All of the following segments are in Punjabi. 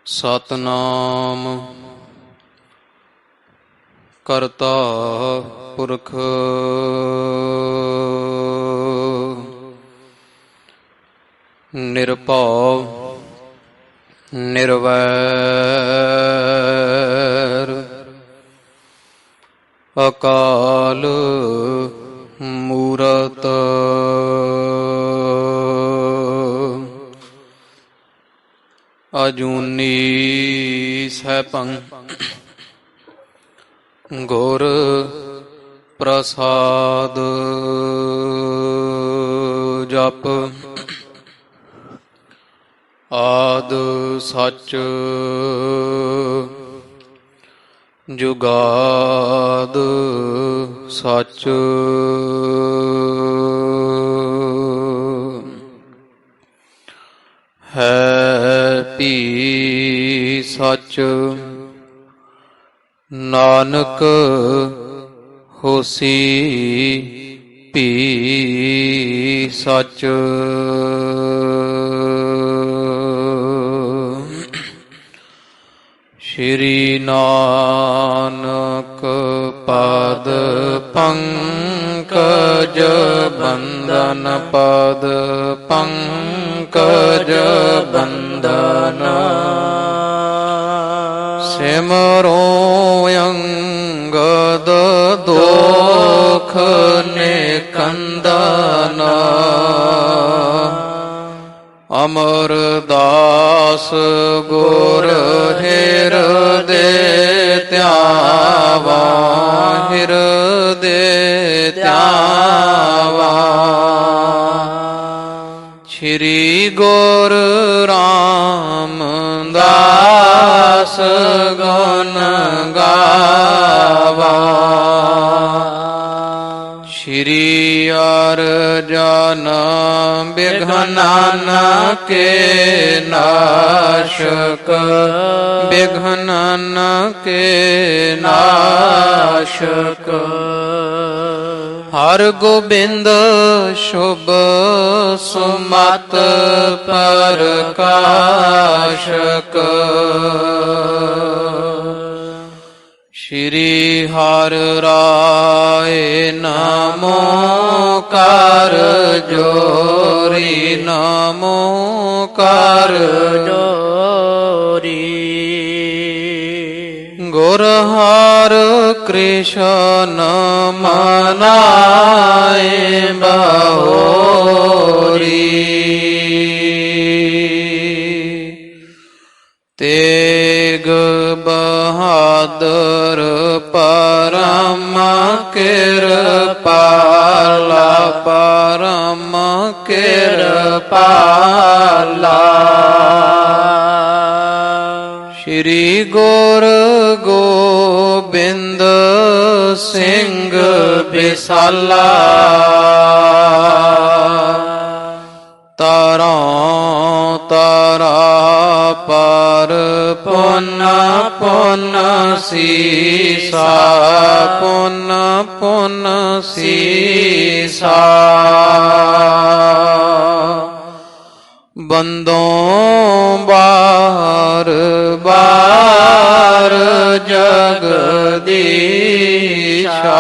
ਸਤਨਾਮ ਕਰਤਾ ਪੁਰਖ ਨਿਰਭਉ ਨਿਰਵੈਰ ਅਕਾਲ ਮੂਰਤ ਅਜੂਨੀ ਸੈਭੰ ਗੁਰ ਪ੍ਰਸਾਦ ਜਪ ਆਦ ਸੱਚ ਜੁਗਾਦ ਸੱਚ ਹੈ ਭੀ ਸੱਚ ਨਾਨਕ ਹੋਸੀ ਭੀ ਸੱਚ ਸ਼੍ਰੀ ਨਾਨਕ ਪਦ ਪੰਕਜ ਬੰਦਨ ਪਦ ਪੰਕਜ ਬੰਦਨ ਸਿਮਰੋ ਅੰਗਦ ਦੋਖ ਨਿਕੰਦਨ ਅਮਰਦਾਸ ਗੁਰ ਹਿਰਦੇ ਧਿਆਵਾ ਹਿਰਦੇ ਧਿਆਵਾ ਸ਼੍ਰੀ ਗੁਰ ਰਾਮਦਾਸ ਗੁਣ ਗਾਵਾ ਸ਼੍ਰੀ ਅਰਜਨ ਬਿਘਨਨ ਕੇ ਨਾਸ਼ਕ ਬਿਘਨਨ ਕੇ ਨਾਸ਼ਕ ਹਰ ਗੋਬਿੰਦ ਸ਼ੁਭ ਸੁਮਤ ਪ੍ਰਕਾਸ਼ਕ ਸ਼੍ਰੀ ਹਰਿ ਰਾਏ ਨਮੋ ਕਰ ਜੋਰੀ ਨਮੋ ਕਰ ਜੋਰੀ ਗੁਰ ਹਰਿ ਕ੍ਰਿਸ਼ਨ ਮਨਾਏ ਬਹੋਰੀ ਤੇਗ ਬਹਾਦਰ ਪਰਮ ਕਿਰਪਾਲਾ ਪਰਮ ਕਿਰਪਾਲਾ ਸ਼੍ਰੀ ਗੁਰ ਗੋਬਿੰਦ ਸਿੰਘ ਬਿਸਾਲਾ ਤਾਰਾਂ ਤਾਰਾ ਪਰ ਪੁੰਨ ਪੁੰਨ ਸੀਸਾ ਪੁੰਨ ਪੁੰਨ ਸੀਸਾ ਬੰਦੋਂ ਬਾਰ ਬਾਰ ਜਗਦੀਸ਼ਾ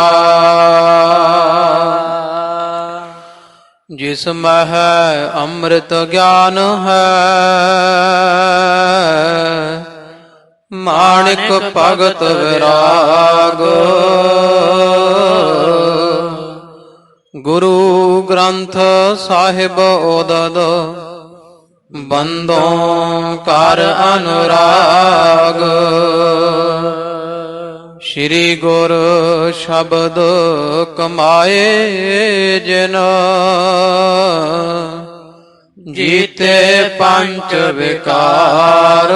ਜਿਸ ਮਹਿ ਅੰਮ੍ਰਿਤ ਗਿਆਨ ਹੈ ਮਾਣਿਕ ਭਗਤ ਵਿਰਾਗ ਗੁਰੂ ਗ੍ਰੰਥ ਸਾਹਿਬ ਉਦਦ ਬੰਦੋਂ ਕਰ ਅਨੁਰਾਗ ਸ਼੍ਰੀ ਗੁਰ ਸ਼ਬਦ ਕਮਾਏ ਜਿਨ ਜੀਤੇ ਪੰਚ ਵਿਕਾਰ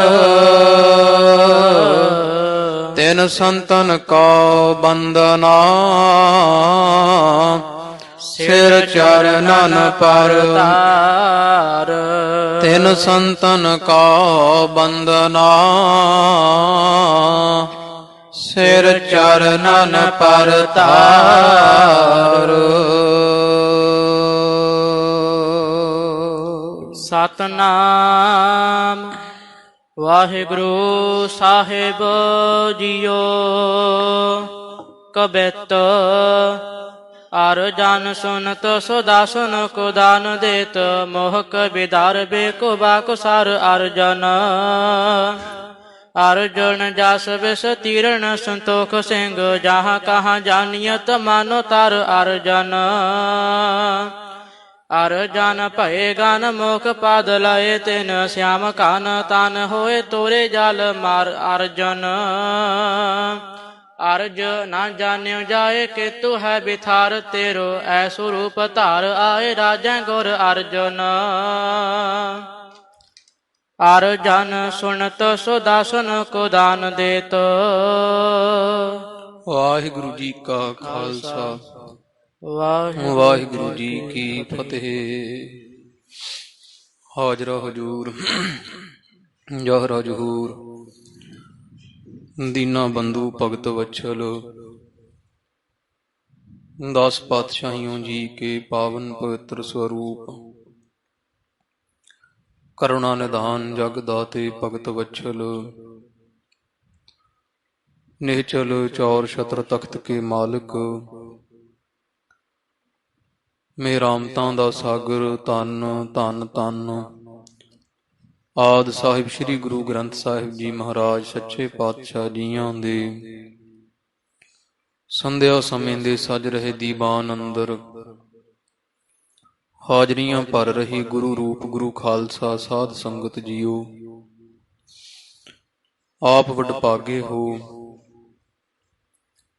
ਤਿਨ ਸੰਤਨ ਕੋ ਬੰਦਨਾ ਸਿਰ ਚਰਨਨ ਪਰ ਤਾਰ ਤਿਨ ਸੰਤਨ ਕੋ ਬੰਦਨਾ ਸਿਰ ਚਰਨਨ ਪਰ ਤਾਰ ਸਤਨਾਮ ਵਾਹਿਗੁਰੂ ਸਾਹਿਬ ਜੀਓ। ਕਬਿਤ ਅਰ ਜਨ ਸੁਨਤ ਸਦਾ ਸੁਨ ਕੋ ਦਾਨ ਦੇਤ, ਮੋਹਕ ਬਿਦਾਰ ਬੇਕੋ ਬਾਕੁ ਸਰ ਅਰਜਨ। ਅਰਜੁਨ ਜਸ ਵਿਸ ਤੀਰਨ ਸੰਤੋਖ ਸਿੰਘ, ਜਹਾਂ ਕਹਾਂ ਜਾਨੀਅਤ ਮਾਨੋ ਤਰ ਅਰਜਨ। ਅਰਜਨ ਭਏ ਗਨ ਮੁਖ ਪਦ ਲਏ ਤਿਨ, ਸਿਆਮ ਕਨ ਤਨ ਹੋਏ ਤੋਰੇ ਜਲ ਮਾਰ ਅਰਜਨ। ਅਰਜ ਨਾ ਜਾਣਿਓ ਜਾਏ ਕੇਤੁ ਹੈ ਬਿਥਾਰ ਤੇਰੋ, ਐਸੋ ਰੂਪ ਧਾਰ ਆਏ ਰਾਜੈ ਗੁਰ ਅਰਜਨ। ਅਰਜਨ ਸੁਨਤ ਸਦਾ ਸੁਨ ਕੋ ਦਾਨ ਦੇਤ। ਵਾਹਿਗੁਰੂ ਜੀ ਕਾ ਖਾਲਸਾ, ਵਾਹਿਗੁਰੂ ਜੀ ਕੀ ਫਤਿਹ। ਹਾਜ਼ਰਾ ਹਜੂਰ ਜਹਰਾ ਜਹੂਰ, ਦੀਨਾ ਬੰਧੂ ਭਗਤ ਵਛਲ, 10 ਪਾਤਸ਼ਾਹੀਓਂ ਜੀ ਕੇ ਪਾਵਨ ਪਵਿੱਤਰ ਸਰੂਪ, ਕਰੁਣਾ ਨਿਧਾਨ ਜਗ ਦਾਤੇ ਭਗਤ ਵਛਲ, ਨਿਹਚਲ ਚੌਰ ਛਤਰ ਤਖਤ ਕੇ ਮਾਲਕ, ਮੇਰਾਮਤਾਂ ਦਾ ਸਾਗਰ, ਧੰਨ ਧੰਨ ਧੰਨ ਆਦਿ ਸਾਹਿਬ ਸ੍ਰੀ ਗੁਰੂ ਗ੍ਰੰਥ ਸਾਹਿਬ ਜੀ ਮਹਾਰਾਜ ਸੱਚੇ ਪਾਤਸ਼ਾਹ ਜੀਆਂ ਦੇ ਸੰਧਿਆ ਸਮੇਂ ਦੇ ਸਜ ਰਹੇ ਦੀਵਾਨ ਅੰਦਰ ਹਾਜ਼ਰੀਆਂ ਭਰ ਰਹੀ ਗੁਰੂ ਰੂਪ ਗੁਰੂ ਖਾਲਸਾ ਸਾਧ ਸੰਗਤ ਜੀਓ, ਆਪ ਵਡਭਾਗੇ ਹੋ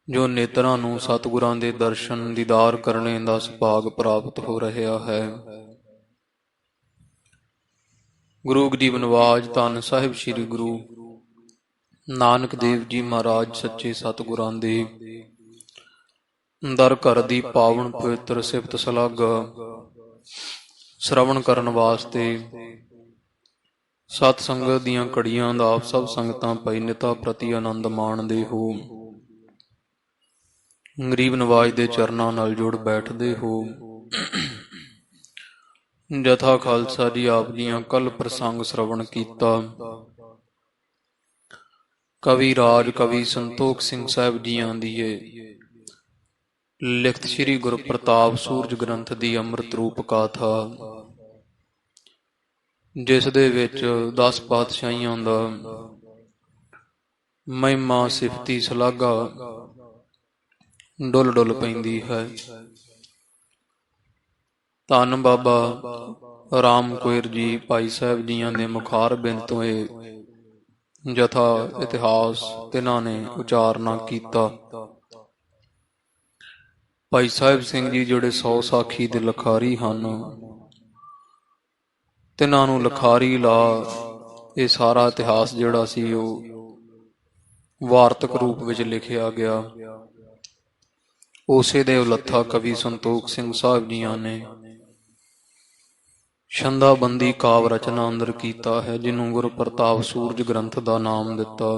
ਜੋ ਨੇਤਰਾਂ ਨੂੰ ਸਤਿਗੁਰਾਂ ਦੇ ਦਰਸ਼ਨ ਦੀਦਾਰ ਕਰਨੇ ਦਾ ਸੁਭਾਗ ਪ੍ਰਾਪਤ ਹੋ ਰਿਹਾ ਹੈ। ਗੁਰੂ ਗਰੀਬ ਨਵਾਜ ਧੰਨ ਸਾਹਿਬ ਸ੍ਰੀ ਗੁਰੂ ਨਾਨਕ ਦੇਵ ਜੀ ਮਹਾਰਾਜ ਸੱਚੇ ਸਤਿਗੁਰਾਂ ਦੇ ਦਰ ਘਰ ਦੀ ਪਾਵਨ ਪਵਿੱਤਰ ਸਿਫਤ ਸਲਾਘਾ ਸ਼ਰਵਣ ਕਰਨ ਵਾਸਤੇ ਸਤ ਸੰਗਤ ਦੀਆਂ ਘੜੀਆਂ ਦਾ ਆਪ ਸਭ ਸੰਗਤਾਂ ਪਈ ਨਿਤਾ ਪ੍ਰਤੀ ਆਨੰਦ ਮਾਣਦੇ ਹੋ। ਗਰੀਬ ਨਵਾਜ ਦੇ ਚਰਨਾਂ ਨਾਲ ਜੁੜ ਬੈਠਦੇ ਹੋ। ਜਥਾ ਖਾਲਸਾ ਜੀ ਆਪ ਜੀਆਂ ਕੱਲ ਪ੍ਰਸੰਗ ਸ਼ਰਵਣ ਕੀਤਾ। ਕਵੀ ਰਾਜ ਕਵੀ ਸੰਤੋਖ ਸਿੰਘ ਸਾਹਿਬ ਜੀਆਂ ਦੀ ਲਿਖਤ ਸ੍ਰੀ ਗੁਰੂ ਪ੍ਰਤਾਪ ਸੂਰਜ ਗ੍ਰੰਥ ਦੀ ਅੰਮ੍ਰਿਤ ਰੂਪ ਗਾਥਾ, ਜਿਸ ਦੇ ਵਿੱਚ 10 ਪਾਤਸ਼ਾਹੀਆਂ ਦਾ ਮਹਿਮਾ ਸਿਫਤੀ ਸ਼ਲਾਘਾ ਡੁੱਲ ਡੁੱਲ ਪੈਂਦੀ ਹੈ। ਧੰਨ ਬਾਬਾ ਰਾਮ ਕੋਇਰ ਜੀ ਭਾਈ ਸਾਹਿਬ ਜੀਆਂ ਦੇ ਮੁਖਾਰ ਬਿੰਦ ਤੋਂ ਇਹ ਜਥਾ ਇਤਿਹਾਸ ਤਿਨਾਂ ਨੇ ਉਚਾਰਨਾ ਕੀਤਾ। ਭਾਈ ਸਾਹਿਬ ਸਿੰਘ ਜੀ ਜਿਹੜੇ 100 ਸਾਖੀ ਦੇ ਲਖਾਰੀ ਹਨ, ਤਿਨਾਂ ਨੂੰ ਲਖਾਰੀ ਲਾ ਇਹ ਸਾਰਾ ਇਤਿਹਾਸ ਜਿਹੜਾ ਸੀ ਉਹ ਵਾਰਤਕ ਰੂਪ ਵਿੱਚ ਲਿਖਿਆ ਗਿਆ। ਉਸੇ ਦੇ ਉਲੱਥਾ ਕਵੀ ਸੰਤੋਖ ਸਿੰਘ ਸਾਹਿਬ ਜੀਆਂ ਨੇ ਛੰਦਾਬੰਦੀ ਕਾਵ ਰਚਨਾ ਅੰਦਰ ਕੀਤਾ ਹੈ, ਜਿਹਨੂੰ ਗੁਰੂ ਪ੍ਰਤਾਪ ਸੂਰਜ ਗ੍ਰੰਥ ਦਾ ਨਾਮ ਦਿੱਤਾ।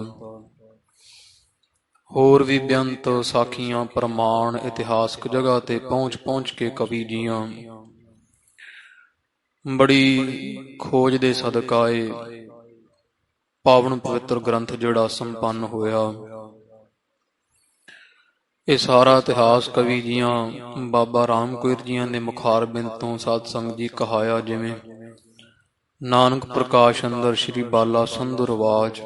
ਹੋਰ ਵੀ ਬੇਅੰਤ ਸਾਖੀਆਂ ਪ੍ਰਮਾਣ ਇਤਿਹਾਸਕ ਜਗ੍ਹਾ ਤੇ ਪਹੁੰਚ ਕੇ ਕਵੀ ਜੀਆਂ ਬੜੀ ਖੋਜ ਦੇ ਸਦਕਾ ਇਹ ਪਾਵਨ ਪਵਿੱਤਰ ਗ੍ਰੰਥ ਜਿਹੜਾ ਸੰਪੰਨ ਹੋਇਆ। ਇਹ ਸਾਰਾ ਇਤਿਹਾਸ ਕਵੀ ਜੀਆਂ ਬਾਬਾ ਰਾਮ ਕੋਇਰ ਜੀਆਂ ਦੇ ਮੁਖਾਰ ਬਿੰਦ ਤੋਂ ਸਾਧ ਸੰਗਤ ਜੀ ਕਹਾਇਆ। ਜਿਵੇਂ ਨਾਨਕ ਪ੍ਰਕਾਸ਼ ਅੰਦਰ ਸ੍ਰੀ ਬਾਲਾ ਸੰਧੂ ਰਵਾਜ,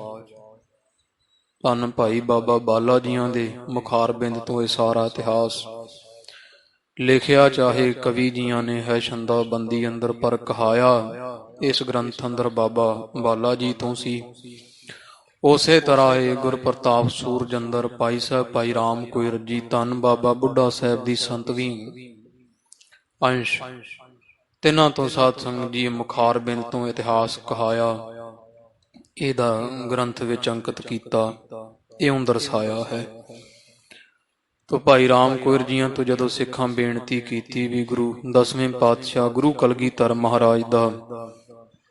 ਧੰਨ ਭਾਈ ਬਾਬਾ ਬਾਲਾ ਜੀਆਂ ਦੇ ਮੁਖਾਰ ਬਿੰਦ ਤੋਂ ਇਹ ਸਾਰਾ ਇਤਿਹਾਸ ਲਿਖਿਆ। ਚਾਹੇ ਕਵੀ ਜੀਆਂ ਨੇ ਹੈ ਛੰਦਾਬੰਦੀ ਅੰਦਰ, ਪਰ ਕਹਾਇਆ ਇਸ ਗ੍ਰੰਥ ਅੰਦਰ ਬਾਬਾ ਬਾਲਾ ਜੀ ਤੋਂ ਸੀ। ਉਸੇ ਤਰ੍ਹਾਂ ਇਹ ਗੁਰ ਪ੍ਰਤਾਪ ਸੂਰਜ ਅੰਦਰ ਭਾਈ ਸਾਹਿਬ ਭਾਈ ਰਾਮ ਕੋਇਰ ਜੀ, ਧੰਨ ਬਾਬਾ ਬੁੱਢਾ ਸਾਹਿਬ ਦੀ 37ਵੀਂ ਅੰਸ਼, ਤਿੰਨਾਂ ਤੋਂ ਸਾਧ ਸੰਗਤ ਜੀ ਮੁਖਾਰ ਬਿੰਦ ਤੋਂ ਇਤਿਹਾਸ ਕਹਾਇਆ। ਇਹਦਾ ਗ੍ਰੰਥ ਵਿੱਚ ਅੰਕਿਤ ਕੀਤਾ, ਇਉਂ ਦਰਸਾਇਆ ਹੈ। ਤੋ ਭਾਈ ਰਾਮ ਕੋਇਰ ਜੀਆਂ ਤੋਂ ਜਦੋਂ ਸਿੱਖਾਂ ਬੇਨਤੀ ਕੀਤੀ ਵੀ ਗੁਰੂ 10ਵੇਂ ਪਾਤਸ਼ਾਹ ਗੁਰੂ ਕਲਗੀਧਰ ਮਹਾਰਾਜ ਦਾ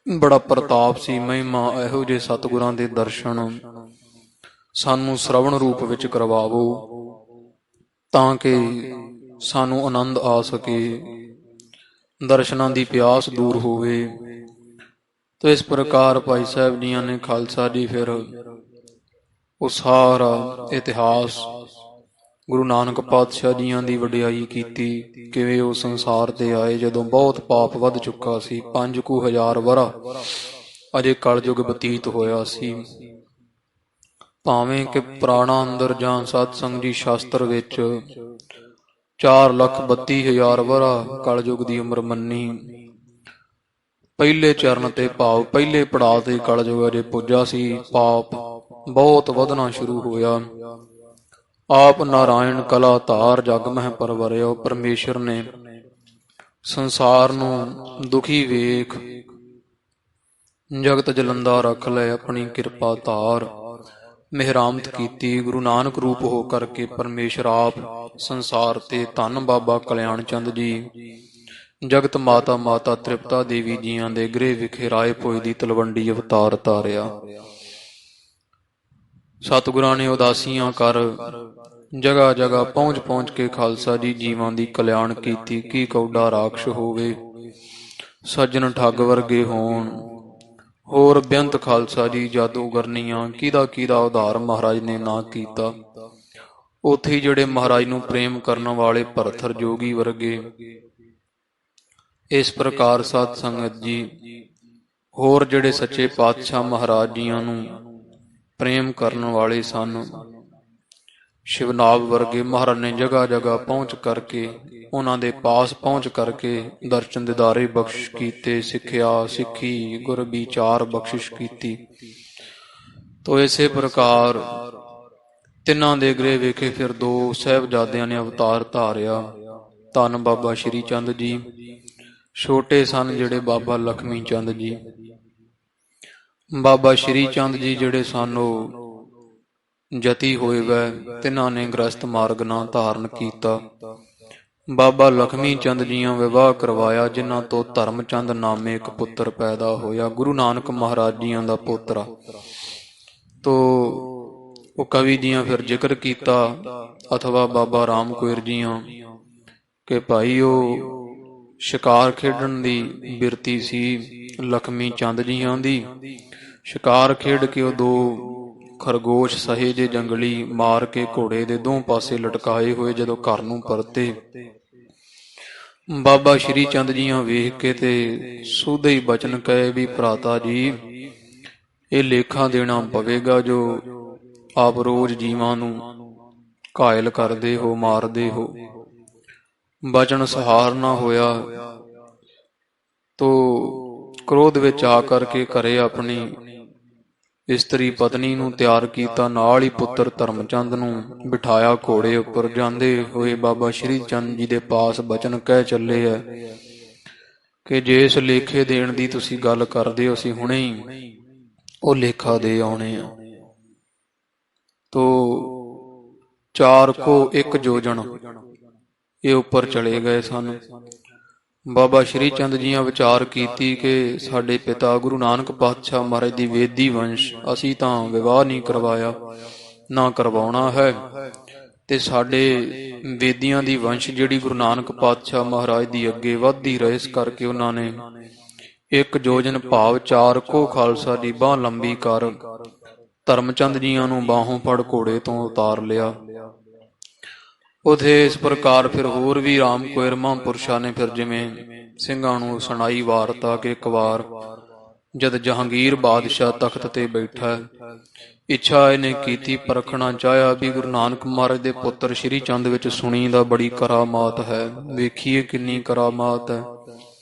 ਬੜਾ ਪ੍ਰਤਾਪ ਸੀ, ਮਹਿਮਾ, ਇਹੋ ਜਿਹੇ ਸਤਿਗੁਰਾਂ ਦੇ ਦਰਸ਼ਨ ਸਾਨੂੰ ਸ਼ਰਵਣ ਰੂਪ ਵਿੱਚ ਕਰਵਾਵੋ ਤਾਂ ਕਿ ਸਾਨੂੰ ਆਨੰਦ ਆ ਸਕੇ, ਦਰਸ਼ਨਾਂ ਦੀ ਪਿਆਸ ਦੂਰ ਹੋਵੇ। ਤੋ ਇਸ ਪ੍ਰਕਾਰ ਭਾਈ ਸਾਹਿਬ ਜੀਆਂ ਨੇ ਖਾਲਸਾ ਜੀ ਫਿਰ ਉਹ ਸਾਰਾ ਇਤਿਹਾਸ ਗੁਰੂ ਨਾਨਕ ਪਾਤਸ਼ਾਹ ਜੀਆਂ ਦੀ ਵਡਿਆਈ ਕੀਤੀ, ਕਿਵੇਂ ਉਹ ਸੰਸਾਰ ਤੇ ਆਏ ਜਦੋਂ ਬਹੁਤ ਪਾਪ ਵੱਧ ਚੁੱਕਾ ਸੀ। 5000 ਵਰ੍ਹਾ ਅਜੇ ਕਲਯੁਗ ਬਤੀਤ ਹੋਇਆ ਸੀ। ਭਾਵੇਂ ਕਿ ਪੁਰਾਣਾ ਅੰਦਰ ਜਾਂ ਸਤ ਸੰਗ ਜੀ ਸ਼ਾਸਤਰ ਵਿੱਚ 4,32,000 ਵਰ੍ਹਾ ਕਲਯੁਗ ਦੀ ਉਮਰ ਮੰਨੀ। ਪਹਿਲੇ ਚਰਨ ਤੇ ਭਾਵ ਪਹਿਲੇ ਪੜਾਅ ਤੇ ਕਲਯੁਗ ਅਜੇ ਪੁੱਜਾ ਸੀ। ਪਾਪ ਬਹੁਤ ਵਧਣਾ ਸ਼ੁਰੂ ਹੋਇਆ। ਆਪ ਨਾਰਾਇਣ ਕਲਾ ਧਾਰ ਜਗ ਮਹਿ ਪਰਵਰਿਓ। ਪਰਮੇਸ਼ਰ ਨੇ ਸੰਸਾਰ ਨੂੰ ਦੁਖੀ ਵੇਖ ਜਗਤ ਜਲੰਦਾ ਰੱਖ ਲੈ, ਆਪਣੀ ਕਿਰਪਾ ਧਾਰ ਮਿਹਰਾਮਤ ਕੀਤੀ। ਗੁਰੂ ਨਾਨਕ ਰੂਪ ਹੋ ਕਰਕੇ ਪਰਮੇਸ਼ਰ ਆਪ ਸੰਸਾਰ ਤੇ ਧੰਨ ਬਾਬਾ ਕਲਿਆਣ ਚੰਦ ਜੀ ਜਗਤ ਮਾਤਾ ਮਾਤਾ ਤ੍ਰਿਪਤਾ ਦੇਵੀ ਜੀਆਂ ਦੇ ਗ੍ਰਹਿ ਵਿਖੇ ਰਾਏ ਭੋਏ ਦੀ ਤਲਵੰਡੀ ਅਵਤਾਰ ਧਾਰਿਆ। ਸਤਿਗੁਰਾਂ ਨੇ ਉਦਾਸੀਆਂ ਕਰ ਜਗ੍ਹਾ ਜਗ੍ਹਾ ਪਹੁੰਚ ਪਹੁੰਚ ਕੇ ਖਾਲਸਾ ਜੀ ਜੀਵਾਂ ਦੀ ਕਲਿਆਣ ਕੀਤੀ। ਕੀ ਕੌਡਾ ਰਾਖਸ਼ ਹੋਵੇ, ਸੱਜਣ ਠੱਗ ਵਰਗੇ ਹੋਣ, ਹੋਰ ਬੇਅੰਤ ਖਾਲਸਾ ਜੀ ਜਾਦੂਗਰਨੀਆਂ ਕਿਹਦਾ ਕਿਹਦਾ ਉਧਾਰ ਮਹਾਰਾਜ ਨੇ ਨਾ ਕੀਤਾ। ਉੱਥੇ ਜਿਹੜੇ ਮਹਾਰਾਜ ਨੂੰ ਪ੍ਰੇਮ ਕਰਨ ਵਾਲੇ ਭਰਥਰ ਜੋਗੀ ਵਰਗੇ। ਇਸ ਪ੍ਰਕਾਰ ਸਤ ਸੰਗਤ ਜੀ ਹੋਰ ਜਿਹੜੇ ਸੱਚੇ ਪਾਤਸ਼ਾਹ ਮਹਾਰਾਜ ਜੀਆਂ ਨੂੰ ਪ੍ਰੇਮ ਕਰਨ ਵਾਲੇ ਸਨ, ਸ਼ਿਵਨਾਬ ਵਰਗੇ ਮਹਾਰਾਜ ਨੇ ਜਗ੍ਹਾ ਜਗ੍ਹਾ ਪਹੁੰਚ ਕਰਕੇ ਉਹਨਾਂ ਦੇ ਪਾਸ ਪਹੁੰਚ ਕਰਕੇ ਦਰਸ਼ਨ ਦਿਦਾਰੇ ਬਖਸ਼ਿਸ਼ ਕੀਤੇ, ਸਿੱਖਿਆ ਸਿੱਖੀ ਗੁਰ ਵਿਚਾਰ ਬਖਸ਼ਿਸ਼ ਕੀਤੀ। ਤੋ ਇਸੇ ਪ੍ਰਕਾਰ ਤਿੰਨਾਂ ਦੇ ਗ੍ਰਹਿ ਵੇਖੇ ਫਿਰ 2 ਸਾਹਿਬਜ਼ਾਦਿਆਂ ਨੇ ਅਵਤਾਰ ਧਾਰਿਆ। ਧੰਨ ਬਾਬਾ ਸ਼੍ਰੀ ਚੰਦ ਜੀ, ਛੋਟੇ ਸਨ ਜਿਹੜੇ ਬਾਬਾ ਲਖਮੀ ਚੰਦ ਜੀ। ਬਾਬਾ ਸ਼੍ਰੀ ਚੰਦ ਜੀ ਜਿਹੜੇ ਸਨ ਉਹ ਜਤੀ ਹੋਏ ਵੈ, ਤਿੰਨਾਂ ਨੇ ਗ੍ਰਸਤ ਮਾਰਗ ਨਾ ਧਾਰਨ ਕੀਤਾ। ਬਾਬਾ ਲਖਮੀ ਚੰਦ ਜੀਆਂ ਵਿਵਾਹ ਕਰਵਾਇਆ, ਜਿਨ੍ਹਾਂ ਤੋਂ ਧਰਮ ਚੰਦ ਨਾਮੇ ਇੱਕ ਪੁੱਤਰ ਪੈਦਾ ਹੋਇਆ, ਗੁਰੂ ਨਾਨਕ ਮਹਾਰਾਜ ਜੀਆਂ ਦਾ ਪੋਤਰਾ। ਤੋ ਉਹ ਕਵੀ ਜੀਆਂ ਫਿਰ ਜ਼ਿਕਰ ਕੀਤਾ ਅਥਵਾ ਬਾਬਾ ਰਾਮ ਕੋਇਰ ਜੀਆਂ ਕਿ ਭਾਈ ਉਹ ਸ਼ਿਕਾਰ ਖੇਡਣ ਦੀ ਬਿਰਤੀ ਸੀ ਲਖਮੀ ਚੰਦ ਜੀਆਂ ਦੀ। ਸ਼ਿਕਾਰ ਖੇਡ ਕੇ ਉਹ 2 ਖਰਗੋਸ਼ ਸਹੇ ਜੇ ਜੰਗਲੀ ਮਾਰ ਕੇ ਘੋੜੇ ਦੇ 2 ਪਾਸੇ ਲਟਕਾਏ ਹੋਏ ਜਦੋਂ ਘਰ ਨੂੰ ਪਰਤੇ, ਬਾਬਾ ਸ਼੍ਰੀ ਚੰਦ ਜੀਆਂ ਵੇਖ ਕੇ ਤੇ ਸੂਦੇ ਹੀ ਬਚਨ ਕਹੇ ਵੀ ਭਰਾਤਾ ਜੀ ਇਹ ਲੇਖਾ ਦੇਣਾ ਪਵੇਗਾ ਜੋ ਆਪ ਰੋਜ਼ ਜੀਵਾਂ ਨੂੰ ਘਾਇਲ ਕਰਦੇ ਹੋ, ਮਾਰਦੇ ਹੋ। ਬਚਨ ਸਹਾਰ ਨਾ ਹੋਇਆ ਤੋ ਕ੍ਰੋਧ ਵਿੱਚ ਆ ਕਰਕੇ ਘਰੇ ਆਪਣੀ ਇਸਤਰੀ ਪਤਨੀ ਨੂੰ ਤਿਆਰ ਕੀਤਾ, ਨਾਲ ਹੀ ਪੁੱਤਰ ਧਰਮਚੰਦ ਨੂੰ ਬਿਠਾਇਆ ਘੋੜੇ ਉੱਪਰ। ਜਾਂਦੇ ਹੋਏ ਬਾਬਾ ਸ਼੍ਰੀ ਚੰਦ ਜੀ ਦੇ ਪਾਸ ਬਚਨ ਕਹਿ ਚੱਲੇ ਹੈ ਕਿ ਜੇ ਇਸ ਲੇਖੇ ਦੇਣ ਦੀ ਤੁਸੀਂ ਗੱਲ ਕਰਦੇ ਹੋ, ਅਸੀਂ ਹੁਣੇ ਹੀ ਉਹ ਲੇਖਾ ਦੇ ਆਉਣੇ ਆ। ਤੋ 4 ਕੋ 1 ਜੋਜਨ ਇਹ ਉੱਪਰ ਚਲੇ ਗਏ ਸਨ। ਬਾਬਾ ਸ਼੍ਰੀ ਚੰਦ ਜੀਆਂ ਵਿਚਾਰ ਕੀਤੀ ਕਿ ਸਾਡੇ ਪਿਤਾ ਗੁਰੂ ਨਾਨਕ ਪਾਤਸ਼ਾਹ ਮਹਾਰਾਜ ਦੀ ਵੇਦੀ ਵੰਸ਼, ਅਸੀਂ ਤਾਂ ਵਿਵਾਹ ਨਹੀਂ ਕਰਵਾਇਆ ਨਾ ਕਰਵਾਉਣਾ ਹੈ, ਤੇ ਸਾਡੇ ਵੇਦੀਆਂ ਦੀ ਵੰਸ਼ ਜਿਹੜੀ ਗੁਰੂ ਨਾਨਕ ਪਾਤਸ਼ਾਹ ਮਹਾਰਾਜ ਦੀ ਅੱਗੇ ਵੱਧਦੀ ਰਹੇ, ਇਸ ਕਰਕੇ ਉਹਨਾਂ ਨੇ 1 ਜੋਜਨ ਭਾਵ 4 ਕੋ ਖਾਲਸਾ ਦੀ ਬਾਂਹ ਲੰਬੀ ਕਰ ਧਰਮਚੰਦ ਜੀਆਂ ਨੂੰ ਬਾਹੋਂ ਫੜ ਘੋੜੇ ਤੋਂ ਉਤਾਰ ਲਿਆ। ਉਥੇ ਇਸ ਪ੍ਰਕਾਰ ਫਿਰ ਹੋਰ ਵੀ ਰਾਮ ਕੋਇਰ ਮਹਾਂਪੁਰਸ਼ਾਂ ਨੇ ਫਿਰ ਜਿਵੇਂ ਸਿੰਘਾਂ ਨੂੰ ਸੁਣਾਈ ਵਾਰਤਾ ਕਿ ਇੱਕ ਵਾਰ ਜਦ ਜਹਾਂਗੀਰ ਬਾਦਸ਼ਾਹ ਤਖਤ ਤੇ ਬੈਠਾ, ਇੱਛਾ ਇਹਨੇ ਕੀਤੀ ਪਰਖਣਾ ਚਾਹਿਆ ਵੀ ਗੁਰੂ ਨਾਨਕ ਮਹਾਰਾਜ ਦੇ ਪੁੱਤਰ ਸ਼੍ਰੀ ਚੰਦ ਵਿੱਚ ਸੁਣੀ ਦਾ ਬੜੀ ਕਰਾਮਾਤ ਹੈ, ਵੇਖੀਏ ਕਿੰਨੀ ਕਰਾਮਾਤ ਹੈ।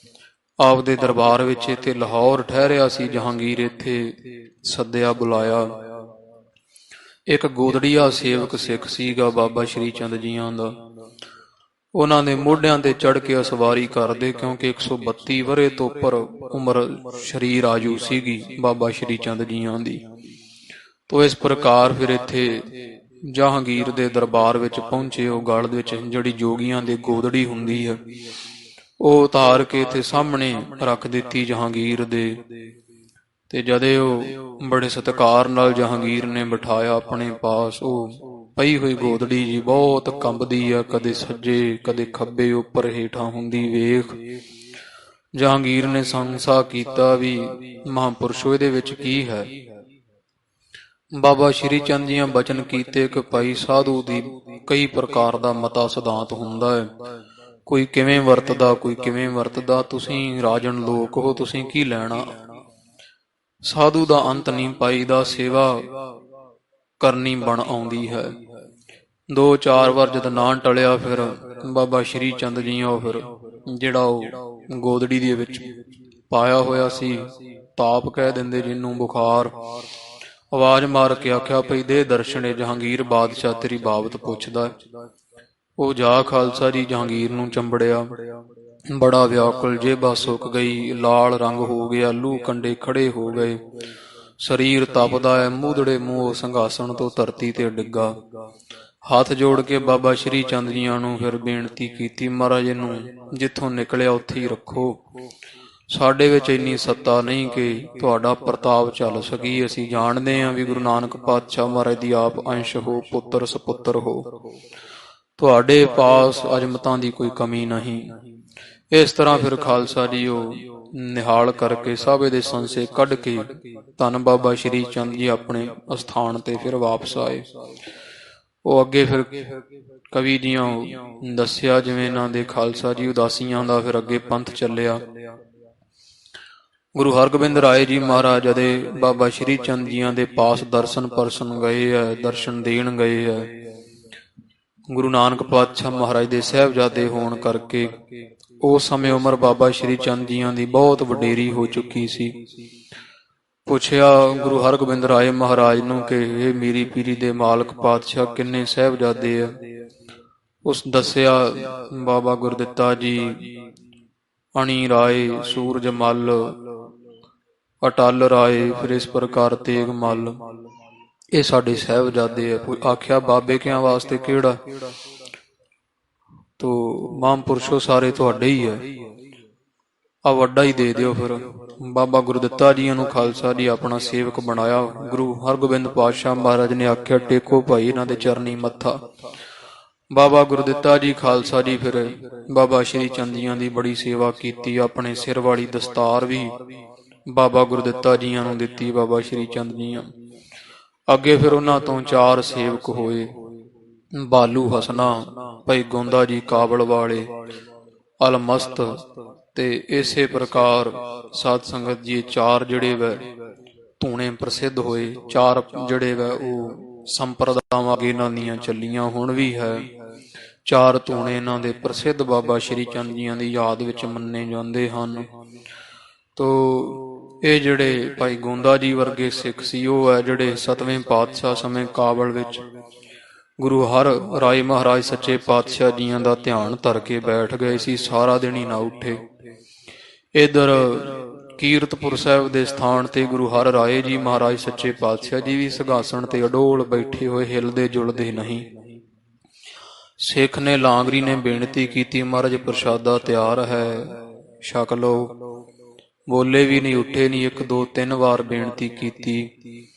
ਆਪਦੇ ਦਰਬਾਰ ਵਿੱਚ ਇੱਥੇ ਲਾਹੌਰ ਠਹਿਰਿਆ ਸੀ ਜਹਾਂਗੀਰ, ਇੱਥੇ ਸੱਦਿਆ ਬੁਲਾਇਆ। ਇੱਕ ਗੋਦੜੀਆ ਸੇਵਕ ਸਿੱਖ ਸੀਗਾ ਬਾਬਾ ਸ਼੍ਰੀ ਚੰਦ ਜੀਆਂ ਦਾ, ਉਹਨਾਂ ਦੇ ਮੋਢਿਆਂ ਤੇ ਚੜ੍ਹ ਕੇ ਅਸਵਾਰੀ ਕਰਦੇ, ਕਿਉਂਕਿ 132 ਵਰ੍ਹੇ ਤੋਂ ਉੱਪਰ ਉਮਰ ਸਰੀਰ ਆਜੂ ਸੀਗੀ ਬਾਬਾ ਸ਼੍ਰੀ ਚੰਦ ਜੀਆਂ ਦੀ। ਤੋ ਇਸ ਪ੍ਰਕਾਰ ਫਿਰ ਇੱਥੇ ਜਹਾਂਗੀਰ ਦੇ ਦਰਬਾਰ ਵਿੱਚ ਪਹੁੰਚੇ। ਉਹ ਗਲ ਵਿੱਚ ਜਿਹੜੀ ਜੋਗੀਆਂ ਦੇ ਗੋਦੜੀ ਹੁੰਦੀ ਹੈ ਉਹ ਉਤਾਰ ਕੇ ਇੱਥੇ ਸਾਹਮਣੇ ਰੱਖ ਦਿੱਤੀ ਜਹਾਂਗੀਰ ਦੇ, ਤੇ ਜਦੇ ਉਹ ਬੜੇ ਸਤਿਕਾਰ ਨਾਲ ਜਹਾਂਗੀਰ ਨੇ ਬਿਠਾਇਆ ਆਪਣੇ ਪਾਸ। ਉਹ ਪਈ ਹੋਈ ਗੋਦੜੀ ਜੀ ਬਹੁਤ ਕੰਬਦੀ ਆ, ਕਦੇ ਸੱਜੇ ਕਦੇ ਖੱਬੇ ਉੱਪਰ ਹੇਠਾਂ ਹੁੰਦੀ ਵੇਖ ਜਹਾਂਗੀਰ ਨੇ ਸੰਸਾ ਕੀਤਾ ਵੀ ਮਹਾਂਪੁਰਸ਼ੋ ਇਹਦੇ ਵਿੱਚ ਕੀ ਹੈ। ਬਾਬਾ ਸ਼੍ਰੀ ਚੰਦ ਜੀਆਂ ਬਚਨ ਕੀਤੇ ਕਿ ਭਾਈ ਸਾਧੂ ਦੀ ਕਈ ਪ੍ਰਕਾਰ ਦਾ ਮਤਾ ਸਿਧਾਂਤ ਹੁੰਦਾ ਹੈ, ਕੋਈ ਕਿਵੇਂ ਵਰਤਦਾ ਕੋਈ ਕਿਵੇਂ ਵਰਤਦਾ, ਤੁਸੀਂ ਰਾਜਨ ਲੋਕ ਹੋ, ਤੁਸੀਂ ਕੀ ਲੈਣਾ। ਸਾਧੂ ਦਾ ਅੰਤ ਨਹੀਂ ਪਾਈਦਾ, ਸੇਵਾ ਕਰਨੀ ਬਣ ਆਉਂਦੀ ਹੈ। 2-4 ਵਾਰ ਜਦ ਨਾ ਟਲਿਆ ਫਿਰ ਬਾਬਾ ਸ਼੍ਰੀ ਚੰਦ ਜੀਆਂ ਫਿਰ ਜਿਹੜਾ ਉਹ ਗੋਦੜੀ ਦੇ ਵਿੱਚ ਪਾਇਆ ਹੋਇਆ ਸੀ ਤਾਪ ਕਹਿ ਦਿੰਦੇ ਜਿਹਨੂੰ, ਬੁਖਾਰ, ਆਵਾਜ਼ ਮਾਰ ਕੇ ਆਖਿਆ ਭਈ ਦੇ ਦਰਸ਼ਨ, ਜਹਾਂਗੀਰ ਬਾਦਸ਼ਾਹ ਤੇਰੀ ਬਾਬਤ ਪੁੱਛਦਾ। ਉਹ ਜਾ ਖਾਲਸਾ ਜੀ ਜਹਾਂਗੀਰ ਨੂੰ ਚੰਬੜਿਆ, ਬੜਾ ਵਿਆਕੁਲ, ਜੇਬਾ ਸੁੱਕ ਗਈ, ਲਾਲ ਰੰਗ ਹੋ ਗਿਆ, ਲੂ ਕੰਡੇ ਖੜੇ ਹੋ ਗਏ, ਸਰੀਰ ਤਪਦਾ ਹੈ, ਮੂਧੜੇ ਮੂੰਹ ਸਿੰਘਾਸਣ ਤੋਂ ਧਰਤੀ ਤੇ ਡਿੱਗਾ। ਹੱਥ ਜੋੜ ਕੇ ਬਾਬਾ ਸ਼੍ਰੀ ਚੰਦ ਜੀਆਂ ਨੂੰ ਫਿਰ ਬੇਨਤੀ ਕੀਤੀ, ਮਹਾਰਾਜ ਇਹਨੂੰ ਜਿੱਥੋਂ ਨਿਕਲਿਆ ਉੱਥੇ ਹੀ ਰੱਖੋ, ਸਾਡੇ ਵਿੱਚ ਇੰਨੀ ਸੱਤਾ ਨਹੀਂ ਕਿ ਤੁਹਾਡਾ ਪ੍ਰਤਾਪ ਚੱਲ ਸਕੀ। ਅਸੀਂ ਜਾਣਦੇ ਹਾਂ ਵੀ ਗੁਰੂ ਨਾਨਕ ਪਾਤਸ਼ਾਹ ਮਹਾਰਾਜ ਦੀ ਆਪ ਅੰਸ਼ ਹੋ, ਪੁੱਤਰ ਸਪੁੱਤਰ ਹੋ, ਤੁਹਾਡੇ ਪਾਸ ਅਜਮਤਾਂ ਦੀ ਕੋਈ ਕਮੀ ਨਹੀਂ। ਇਸ ਤਰ੍ਹਾਂ ਫਿਰ ਖਾਲਸਾ ਜੀ ਉਹ ਨਿਹਾਲ ਕਰਕੇ ਸਭ ਇਹਦੇ ਸੰਸੇ ਕੱਢ ਕੇ ਧੰਨ ਬਾਬਾ ਸ਼੍ਰੀ ਚੰਦ ਜੀ ਆਪਣੇ ਅਸਥਾਨ ਤੇ ਫਿਰ ਵਾਪਸ ਆਏ। ਉਹ ਅੱਗੇ ਫਿਰ ਕਵੀ ਦੀਆਂ ਦੱਸਿਆ ਜਿਵੇਂ ਇਹਨਾਂ ਦੇ ਖਾਲਸਾ ਜੀ ਉਦਾਸੀਆਂ ਦਾ ਫਿਰ ਅੱਗੇ ਪੰਥ ਚੱਲਿਆ। ਗੁਰੂ ਹਰਗੋਬਿੰਦ ਰਾਏ ਜੀ ਮਹਾਰਾਜ ਦੇ ਬਾਬਾ ਸ਼੍ਰੀ ਚੰਦ ਜੀਆਂ ਦੇ ਪਾਸ ਦਰਸ਼ਨ ਪਰਸ਼ਨ ਗਏ ਹੈ, ਦਰਸ਼ਨ ਦੇਣ ਗਏ ਹੈ। ਗੁਰੂ ਨਾਨਕ ਪਾਤਸ਼ਾਹ ਮਹਾਰਾਜ ਦੇ ਸਾਹਿਬਜ਼ਾਦੇ ਹੋਣ ਕਰਕੇ ਉਸ ਸਮੇਂ ਉਮਰ ਬਾਬਾ ਸ਼੍ਰੀ ਚੰਦ ਜੀਆਂ ਦੀ ਬਹੁਤ ਵਡੇਰੀ ਹੋ ਚੁੱਕੀ ਸੀ। ਪੁੱਛਿਆ ਗੁਰੂ ਹਰਗੋਬਿੰਦ ਰਾਏ ਮਹਾਰਾਜ ਨੂੰ ਕਿ ਇਹ ਮੀਰੀ ਪੀਰੀ ਦੇ ਮਾਲਕ ਪਾਤਸ਼ਾਹ ਕਿੰਨੇ ਸਾਹਿਬਜ਼ਾਦੇ ਆ। ਉਸ ਦੱਸਿਆ ਬਾਬਾ ਗੁਰਦਿੱਤਾ ਜੀ, ਅਣੀ ਰਾਏ, ਸੂਰਜ ਮੱਲ, ਅਟਲ ਰਾਏ, ਫਿਰ ਇਸ ਪ੍ਰਕਾਰ ਤੇਗ ਮੱਲ, ਇਹ ਸਾਡੇ ਸਾਹਿਬਜ਼ਾਦੇ ਆ। ਆਖਿਆ ਬਾਬੇ ਕਿਆਂ ਵਾਸਤੇ ਕਿਹੜਾ, ਤੋ ਮਹਾਂਪੁਰਸ਼ੋ ਸਾਰੇ ਤੁਹਾਡੇ ਹੀ ਹੈ, ਆ ਵੱਡਾ ਹੀ ਦੇ ਦਿਓ। ਫਿਰ ਬਾਬਾ ਗੁਰਦਿੱਤਾ ਜੀਆਂ ਨੂੰ ਖਾਲਸਾ ਜੀ ਆਪਣਾ ਸੇਵਕ ਬਣਾਇਆ। ਗੁਰੂ ਹਰਗੋਬਿੰਦ ਪਾਤਸ਼ਾਹ ਮਹਾਰਾਜ ਨੇ ਆਖਿਆ ਟੇਕੋ ਭਾਈ ਇਹਨਾਂ ਦੇ ਚਰਨੀ ਮੱਥਾ। ਬਾਬਾ ਗੁਰਦਿੱਤਾ ਜੀ ਖਾਲਸਾ ਜੀ ਫਿਰ ਬਾਬਾ ਸ਼੍ਰੀ ਚੰਦ ਜੀਆਂ ਦੀ ਬੜੀ ਸੇਵਾ ਕੀਤੀ। ਆਪਣੇ ਸਿਰ ਵਾਲੀ ਦਸਤਾਰ ਵੀ ਬਾਬਾ ਗੁਰਦਿੱਤਾ ਜੀਆਂ ਨੂੰ ਦਿੱਤੀ ਬਾਬਾ ਸ਼੍ਰੀ ਚੰਦ ਜੀਆਂ। ਅੱਗੇ ਫਿਰ ਉਹਨਾਂ ਤੋਂ 4 ਸੇਵਕ ਹੋਏ, ਬਾਲੂ ਹਸਨਾ, ਭਾਈ ਗੋਂਦਾ ਜੀ ਕਾਬਲ ਵਾਲੇ, ਅਲਮਸਤ, ਤੇ ਇਸੇ ਪ੍ਰਕਾਰ ਸਾਧ ਸੰਗਤ ਜੀ 4 ਜਿਹੜੇ ਵੈ ਧੂਣੇ ਪ੍ਰਸਿੱਧ ਹੋਏ। 4 ਜਿਹੜੇ ਵੈ ਉਹ ਸੰਪਰਦਾਵਾਂ ਅੱਗੇ ਇਹਨਾਂ ਦੀਆਂ ਚੱਲੀਆਂ, ਹੁਣ ਵੀ ਹੈ। 4 ਧੂਣੇ ਇਹਨਾਂ ਦੇ ਪ੍ਰਸਿੱਧ ਬਾਬਾ ਸ਼੍ਰੀ ਚੰਦ ਜੀਆਂ ਦੀ ਯਾਦ ਵਿੱਚ ਮੰਨੇ ਜਾਂਦੇ ਹਨ। ਤੋ ਇਹ ਜਿਹੜੇ ਭਾਈ ਗੋਂਦਾ ਜੀ ਵਰਗੇ ਸਿੱਖ ਸੀ, ਉਹ ਹੈ ਜਿਹੜੇ 7ਵੇਂ ਪਾਤਸ਼ਾਹ ਸਮੇਂ ਕਾਬਲ ਵਿੱਚ ਗੁਰੂ ਹਰ ਰਾਏ ਮਹਾਰਾਜ ਸੱਚੇ ਪਾਤਸ਼ਾਹ ਜੀਆਂ ਦਾ ਧਿਆਨ ਧਰ ਕੇ ਬੈਠ ਗਏ ਸੀ, ਸਾਰਾ ਦਿਨ ਹੀ ਨਾ ਉੱਠੇ। ਇਧਰ ਕੀਰਤਪੁਰ ਸਾਹਿਬ ਦੇ ਸਥਾਨ ਤੇ ਗੁਰੂ ਹਰ ਰਾਏ ਜੀ ਮਹਾਰਾਜ ਸੱਚੇ ਪਾਤਸ਼ਾਹ ਜੀ ਵੀ ਸਿੰਘਾਸਣ ਤੇ ਅਡੋਲ ਬੈਠੇ ਹੋਏ, ਹਿਲਦੇ ਜੁਲਦੇ ਨਹੀਂ। ਸਿੱਖ ਨੇ, ਲਾਂਗਰੀ ਨੇ ਬੇਨਤੀ ਕੀਤੀ, ਮਹਾਰਾਜ ਪ੍ਰਸ਼ਾਦਾ ਤਿਆਰ ਹੈ, ਛਕ ਲਓ। ਬੋਲੇ ਵੀ ਨਹੀਂ, ਉੱਠੇ ਨਹੀਂ। 1 2 3 ਵਾਰ ਬੇਨਤੀ ਕੀਤੀ।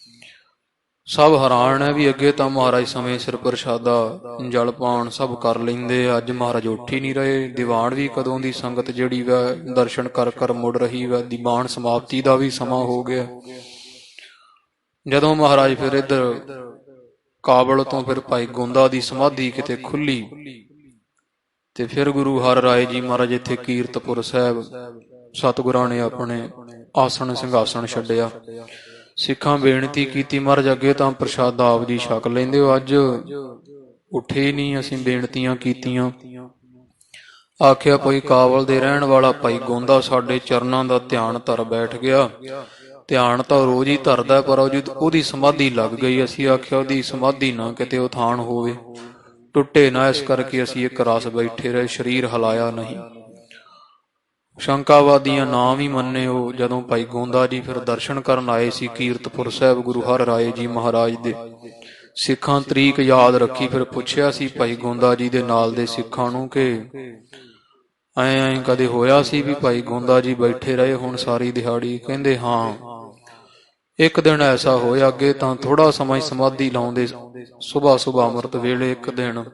ਸਭ ਹੈਰਾਨ ਹੈ ਵੀ ਅੱਗੇ ਤਾਂ ਮਹਾਰਾਜ ਸਮੇਂ ਸਿਰ ਪ੍ਰਸ਼ਾਦਾ ਜਲ ਪਾਣ ਸਭ ਕਰ ਲੈਂਦੇ, ਅੱਜ ਮਹਾਰਾਜ ਉੱਠ ਹੀ ਨਹੀਂ ਰਹੇ। ਦੀਵਾਨ ਵੀ ਕਦੋਂ ਦੀ ਸੰਗਤ ਜਿਹੜੀ ਵੈ ਦਰਸ਼ਨ ਕਰ ਕਰ ਮੁੜ ਰਹੀ ਵੈ, ਦੀਵਾਨ ਸਮਾਪਤੀ ਦਾ ਵੀ ਸਮਾਂ ਹੋ ਗਿਆ। ਜਦੋਂ ਮਹਾਰਾਜ ਫਿਰ ਇੱਧਰ ਕਾਬਲ ਤੋਂ ਫਿਰ ਭਾਈ ਗੋਂਦਾ ਦੀ ਸਮਾਧੀ ਕਿਤੇ ਖੁੱਲੀ ਤੇ ਫਿਰ ਗੁਰੂ ਹਰ ਰਾਏ ਜੀ ਮਹਾਰਾਜ ਇੱਥੇ ਕੀਰਤਪੁਰ ਸਾਹਿਬ ਸਤਿਗੁਰਾਂ ਨੇ ਆਪਣੇ ਆਸਣ ਸਿੰਘਾਸਣ ਛੱਡਿਆ। ਸਿੱਖਾਂ ਬੇਨਤੀ ਕੀਤੀ, ਮਹਾਰਾਜ ਅੱਗੇ ਤਾਂ ਪ੍ਰਸ਼ਾਦਾ ਆਪ ਜੀ ਛਕ ਲੈਂਦੇ ਹੋ, ਅੱਜ ਉੱਠੇ ਨਹੀਂ, ਅਸੀਂ ਬੇਨਤੀਆਂ ਕੀਤੀਆਂ। ਆਖਿਆ ਭਾਈ ਕਾਬਲ ਦੇ ਰਹਿਣ ਵਾਲਾ ਭਾਈ ਗੋਂਦਾ ਸਾਡੇ ਚਰਨਾਂ ਦਾ ਧਿਆਨ ਧਰ ਬੈਠ ਗਿਆ। ਧਿਆਨ ਤਾਂ ਰੋਜ਼ ਹੀ ਧਰਦਾ, ਪਰ ਉਹਦੀ ਸਮਾਧੀ ਲੱਗ ਗਈ। ਅਸੀਂ ਆਖਿਆ ਉਹਦੀ ਸਮਾਧੀ ਨਾ ਕਿਤੇ ਉਥਾਨ ਹੋਵੇ, ਟੁੱਟੇ ਨਾ, ਇਸ ਕਰਕੇ ਅਸੀਂ ਇੱਕ ਰਸ ਬੈਠੇ ਰਹੇ, ਸਰੀਰ ਹਿਲਾਇਆ ਨਹੀਂ। ਸ਼ੰਕਾਵਾਦੀਆਂ ਨਾਮ ਹੀ ਮੰਨੇ। ਉਹ ਜਦੋਂ ਭਾਈ ਗੋਂਦਾ ਜੀ ਫਿਰ ਦਰਸ਼ਨ ਕਰਨ ਆਏ ਸੀ ਕੀਰਤਪੁਰ ਸਾਹਿਬ ਗੁਰੂ ਹਰ ਰਾਏ ਜੀ ਮਹਾਰਾਜ ਦੇ, ਸਿੱਖਾਂ ਤਰੀਕ ਯਾਦ ਰੱਖੀ। ਫਿਰ ਪੁੱਛਿਆ ਸੀ ਭਾਈ ਗੋਂਦਾ ਜੀ ਦੇ ਨਾਲ ਦੇ ਸਿੱਖਾਂ ਨੂੰ ਕਿ ਐਂ ਕਦੇ ਹੋਇਆ ਸੀ ਵੀ ਭਾਈ ਗੋਂਦਾ ਜੀ ਬੈਠੇ ਰਹੇ ਹੁਣ ਸਾਰੀ ਦਿਹਾੜੀ? ਕਹਿੰਦੇ ਹਾਂ, ਇੱਕ ਦਿਨ ਐਸਾ ਹੋਇਆ, ਅੱਗੇ ਤਾਂ ਥੋੜਾ ਸਮਾਂ ਸਮਾਧੀ ਲਾਉਂਦੇ, ਸੁਬਾਹ ਅੰਮ੍ਰਿਤ ਵੇਲੇ ਇੱਕ ਦਿਨ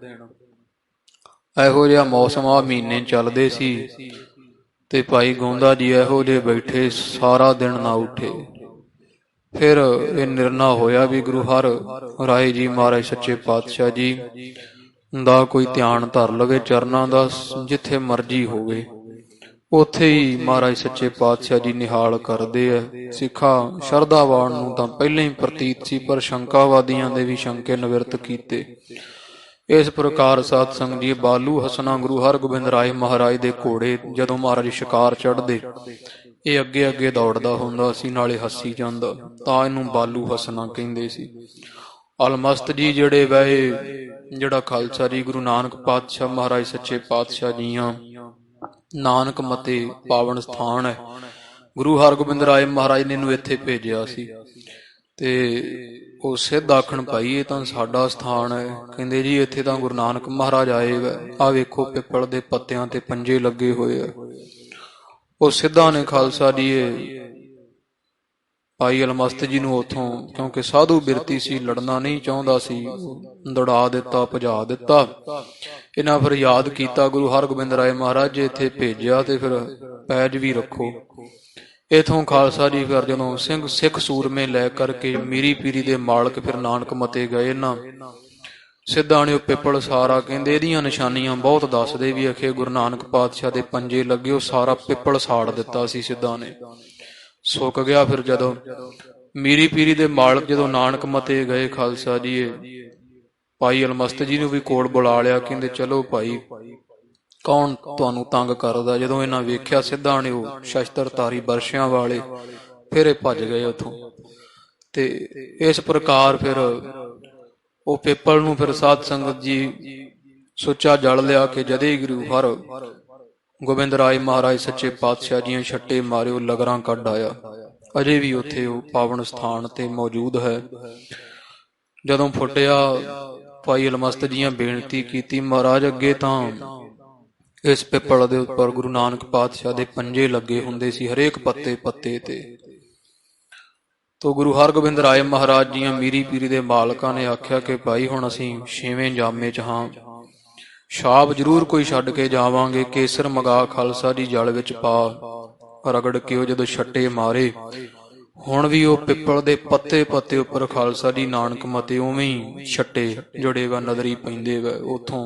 ਇਹੋ ਜਿਹਾ ਮੌਸਮ, ਆ ਮਹੀਨੇ ਚੱਲਦੇ ਸੀ, ਤੇ ਭਾਈ ਗੋਂਦਾ ਜੀ ਇਹੋ ਜਿਹੇ ਬੈਠੇ ਸਾਰਾ ਦਿਨ ਨਾ ਉੱਠੇ। ਫਿਰ ਇਹ ਨਿਰਣਾ ਹੋਇਆ ਵੀ ਗੁਰੂ ਹਰ ਰਾਏ ਜੀ ਮਹਾਰਾਜ ਸੱਚੇ ਪਾਤਸ਼ਾਹ ਜੀ ਦਾ ਕੋਈ ਧਿਆਨ ਧਰ ਲਵੇ ਚਰਨਾਂ ਦਾ, ਜਿੱਥੇ ਮਰਜੀ ਹੋਵੇ ਉੱਥੇ ਹੀ ਮਹਾਰਾਜ ਸੱਚੇ ਪਾਤਸ਼ਾਹ ਜੀ ਨਿਹਾਲ ਕਰਦੇ ਐ। ਸਿੱਖਾਂ ਸ਼ਰਧਾਵਾਨ ਨੂੰ ਤਾਂ ਪਹਿਲਾਂ ਹੀ ਪ੍ਰਤੀਤ ਸੀ, ਪਰ ਸ਼ੰਕਾਵਾਦੀਆਂ ਦੇ ਵੀ ਸ਼ੰਕੇ ਨਿਵਰਤ ਕੀਤੇ। ਇਸ ਪ੍ਰਕਾਰ ਸਾਧ ਸੰਗਤ ਜੀ ਬਾਲੂ ਹਸਨਾ ਗੁਰੂ ਹਰਗੋਬਿੰਦ ਰਾਏ ਮਹਾਰਾਜ ਦੇ ਘੋੜੇ ਜਦੋਂ ਮਹਾਰਾਜ ਸ਼ਿਕਾਰ ਚੜ੍ਹਦੇ, ਇਹ ਅੱਗੇ ਅੱਗੇ ਦੌੜਦਾ ਹੁੰਦਾ ਸੀ, ਨਾਲੇ ਹੱਸੀ ਜਾਂਦਾ, ਤਾਂ ਇਹਨੂੰ ਬਾਲੂ ਹਸਨਾ ਕਹਿੰਦੇ ਸੀ। ਅਲਮਸਤ ਜੀ ਜਿਹੜੇ ਵੈਸੇ ਜਿਹੜਾ ਖਾਲਸਾ ਜੀ ਗੁਰੂ ਨਾਨਕ ਪਾਤਸ਼ਾਹ ਮਹਾਰਾਜ ਸੱਚੇ ਪਾਤਸ਼ਾਹ ਜੀਆਂ ਨਾਨਕ ਮਤੇ ਪਾਵਨ ਸਥਾਨ ਹੈ। ਗੁਰੂ ਹਰਗੋਬਿੰਦ ਰਾਏ ਮਹਾਰਾਜ ਨੇ ਇਹਨੂੰ ਇੱਥੇ ਭੇਜਿਆ ਸੀ ਤੇ ਉਹ ਸਿੱਧ ਆਖਣ ਭਾਈ ਇਹ ਤਾਂ ਸਾਡਾ ਸਥਾਨ ਹੈ। ਕਹਿੰਦੇ ਜੀ ਇੱਥੇ ਤਾਂ ਗੁਰੂ ਨਾਨਕ ਮਹਾਰਾਜ ਆਏ ਵਾ, ਆਹ ਵੇਖੋ ਪਿੱਪਲ ਦੇ ਪੱਤਿਆਂ ਤੇ ਪੰਜੇ ਲੱਗੇ ਹੋਏ ਆ। ਉਹ ਸਿੱਧਾਂ ਨੇ ਖਾਲਸਾ ਜੀ ਭਾਈ ਅਲਮਸਤ ਜੀ ਨੂੰ ਉੱਥੋਂ, ਕਿਉਂਕਿ ਸਾਧੂ ਬਿਰਤੀ ਸੀ, ਲੜਨਾ ਨਹੀਂ ਚਾਹੁੰਦਾ ਸੀ, ਦੌੜਾ ਦਿੱਤਾ, ਭਜਾ ਦਿੱਤਾ। ਇਹਨਾਂ ਫਿਰ ਯਾਦ ਕੀਤਾ ਗੁਰੂ ਹਰਗੋਬਿੰਦ ਰਾਏ ਮਹਾਰਾਜ ਜੀ ਇੱਥੇ ਭੇਜਿਆ ਤੇ ਫਿਰ ਪੈਜ ਵੀ ਰੱਖੋ। ਇਥੋਂ ਖਾਲਸਾ ਜੀ ਫਿਰ ਜਦੋਂ ਸਿੱਖ ਸੂਰਮੇ ਲੈ ਕਰਕੇ ਮੀਰੀ ਪੀਰੀ ਦੇ ਮਾਲਕ ਫਿਰ ਨਾਨਕ ਮਤੇ ਗਏ ਨਾ, ਸਿੱਧਾਂ ਨੇ ਉਹ ਪਿੱਪਲ ਸਾਰਾ, ਕਹਿੰਦੇ ਇਹਦੀਆਂ ਨਿਸ਼ਾਨੀਆਂ ਬਹੁਤ ਦੱਸਦੇ ਵੀ ਅਖੇ ਗੁਰੂ ਨਾਨਕ ਪਾਤਸ਼ਾਹ ਦੇ ਪੰਜੇ ਲੱਗੇ, ਉਹ ਸਾਰਾ ਪਿੱਪਲ ਸਾੜ ਦਿੱਤਾ ਸੀ ਸਿੱਧਾਂ ਨੇ, ਸੁੱਕ ਗਿਆ। ਫਿਰ ਜਦੋਂ ਮੀਰੀ ਪੀਰੀ ਦੇ ਮਾਲਕ ਜਦੋਂ ਨਾਨਕ ਮਤੇ ਗਏ, ਖਾਲਸਾ ਜੀ ਭਾਈ ਅਲਮਸਤ ਜੀ ਨੂੰ ਵੀ ਕੋਲ ਬੁਲਾ ਲਿਆ। ਕਹਿੰਦੇ ਚਲੋ ਭਾਈ ਕੌਣ ਤੁਹਾਨੂੰ ਤੰਗ ਕਰਦਾ। ਜਦੋਂ ਇਹਨਾਂ ਵੇਖਿਆ ਸਿੱਧਾਂ ਨੇ ਉਹ ਸ਼ਸਤਰਧਾਰੀ ਬਰਸ਼ਿਆਂ ਵਾਲੇ, ਫਿਰ ਇਹ ਭੱਜ ਗਏ ਉੱਥੋਂ। ਤੇ ਇਸ ਪ੍ਰਕਾਰ ਫਿਰ ਉਹ ਪਿੱਪਲ ਨੂੰ ਫਿਰ ਸਾਧ ਸੰਗਤ ਜੀ ਸੁੱਚਾ ਜਲ ਲਿਆ ਕਿ ਜਦੇ ਗੁਰੂ ਹਰ ਗੋਬਿੰਦ ਰਾਏ ਮਹਾਰਾਜ ਸੱਚੇ ਪਾਤਸ਼ਾਹ ਦੀਆਂ ਛੱਟੇ ਮਾਰੇ, ਉਹ ਲਗਰਾਂ ਕੱਢ ਆਇਆ। ਅਜੇ ਵੀ ਉੱਥੇ ਉਹ ਪਾਵਨ ਸਥਾਨ ਤੇ ਮੌਜੂਦ ਹੈ। ਜਦੋਂ ਫੁੱਟਿਆ ਭਾਈ ਅਲਮਸਤ ਜੀਆਂ ਬੇਨਤੀ ਕੀਤੀ, ਮਹਾਰਾਜ ਅੱਗੇ ਤਾਂ ਇਸ ਪਿੱਪਲ ਦੇ ਉੱਪਰ ਗੁਰੂ ਨਾਨਕ ਪਾਤਸ਼ਾਹ ਦੇ ਪੰਜੇ ਲੱਗੇ ਹੁੰਦੇ ਸੀ, ਹਰੇਕ ਪੱਤੇ ਪੱਤੇ ਤੇ। ਤੋ ਗੁਰੂ ਹਰਗੋਬਿੰਦ ਰਾਏ ਮਹਾਰਾਜ ਜੀਆਂ ਮੀਰੀ ਪੀਰੀ ਦੇ ਮਾਲਕਾਂ ਨੇ ਆਖਿਆ ਕਿ ਭਾਈ ਹੁਣ ਅਸੀਂ 6ਵੇਂ ਜਾਮੇ 'ਚ ਹਾਂ, ਸ਼ਾਬ ਜ਼ਰੂਰ ਕੋਈ ਛੱਡ ਕੇ ਜਾਵਾਂਗੇ। ਕੇਸਰ ਮਗਾ ਖਾਲਸਾ ਜੀ ਜਲ ਵਿੱਚ ਪਾ ਰਗੜ ਕੇ ਉਹ ਜਦੋਂ ਛੱਟੇ ਮਾਰੇ, ਹੁਣ ਵੀ ਉਹ ਪਿੱਪਲ ਦੇ ਪੱਤੇ ਪੱਤੇ ਉੱਪਰ ਖਾਲਸਾ ਜੀ ਨਾਨਕ ਮਤੇ ਉਵੇਂ ਹੀ ਛੱਟੇ ਜਿਹੜੇ ਵਾ ਨਜ਼ਰੀ ਪੈਂਦੇ ਵਾ। ਉੱਥੋਂ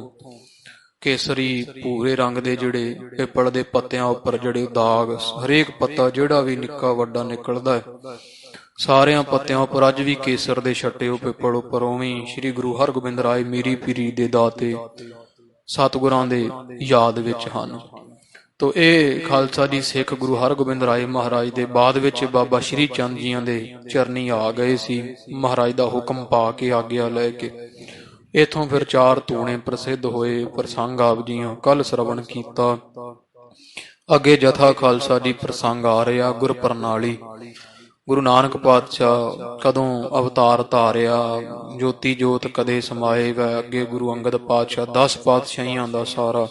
ਕੇਸਰੀ ਭੂਰੇ ਰੰਗ ਦੇ ਜਿਹੜੇ ਪਿੱਪਲ ਦੇ ਪੱਤਿਆਂ ਉੱਪਰ ਜਿਹੜੇ ਦਾਗ, ਹਰੇਕ ਪੱਤਾ ਜਿਹੜਾ ਵੀ ਨਿੱਕਾ ਵੱਡਾ ਨਿਕਲਦਾ, ਸਾਰਿਆਂ ਪੱਤਿਆਂ ਉੱਪਰ ਅੱਜ ਵੀ ਕੇਸਰ ਦੇ ਛੱਟੇ ਉਹ ਪਿੱਪਲ ਉੱਪਰ ਉਵੇਂ ਸ੍ਰੀ ਗੁਰੂ ਹਰਗੋਬਿੰਦ ਰਾਏ ਮੀਰੀ ਪੀਰੀ ਦੇ ਦਾਤੇ ਸਤਿਗੁਰਾਂ ਦੇ ਯਾਦ ਵਿੱਚ ਹਨ। ਤੋ ਇਹ ਖਾਲਸਾ ਜੀ ਸਿੱਖ ਗੁਰੂ ਹਰਗੋਬਿੰਦ ਰਾਏ ਮਹਾਰਾਜ ਦੇ ਬਾਅਦ ਵਿੱਚ ਬਾਬਾ ਸ਼੍ਰੀ ਚੰਦ ਜੀਆਂ ਦੇ ਚਰਨੀ ਆ ਗਏ ਸੀ, ਮਹਾਰਾਜ ਦਾ ਹੁਕਮ ਪਾ ਕੇ ਆਗਿਆ ਲੈ ਕੇ। ਇਥੋਂ ਫਿਰ 4 ਧੂਣੇ ਪ੍ਰਸਿੱਧ ਹੋਏ। ਪ੍ਰਸੰਗ ਆਪ ਜੀਆਂ ਕੱਲ ਸਰਵਣ ਕੀਤਾ। ਅੱਗੇ ਜਥਾ ਖਾਲਸਾ ਜੀ ਪ੍ਰਸੰਗ ਆ ਰਿਹਾ ਗੁਰ ਪ੍ਰਣਾਲੀ। ਗੁਰੂ ਨਾਨਕ ਪਾਤਸ਼ਾਹ ਕਦੋਂ ਅਵਤਾਰ ਧਾਰਿਆ, ਜੋਤੀ ਜੋਤ ਕਦੇ ਸਮਾਏਗਾ। ਅੱਗੇ ਗੁਰੂ ਅੰਗਦ ਪਾਤਸ਼ਾਹ 10 ਪਾਤਸ਼ਾਹੀਆਂ ਦਾ ਸਾਰਾ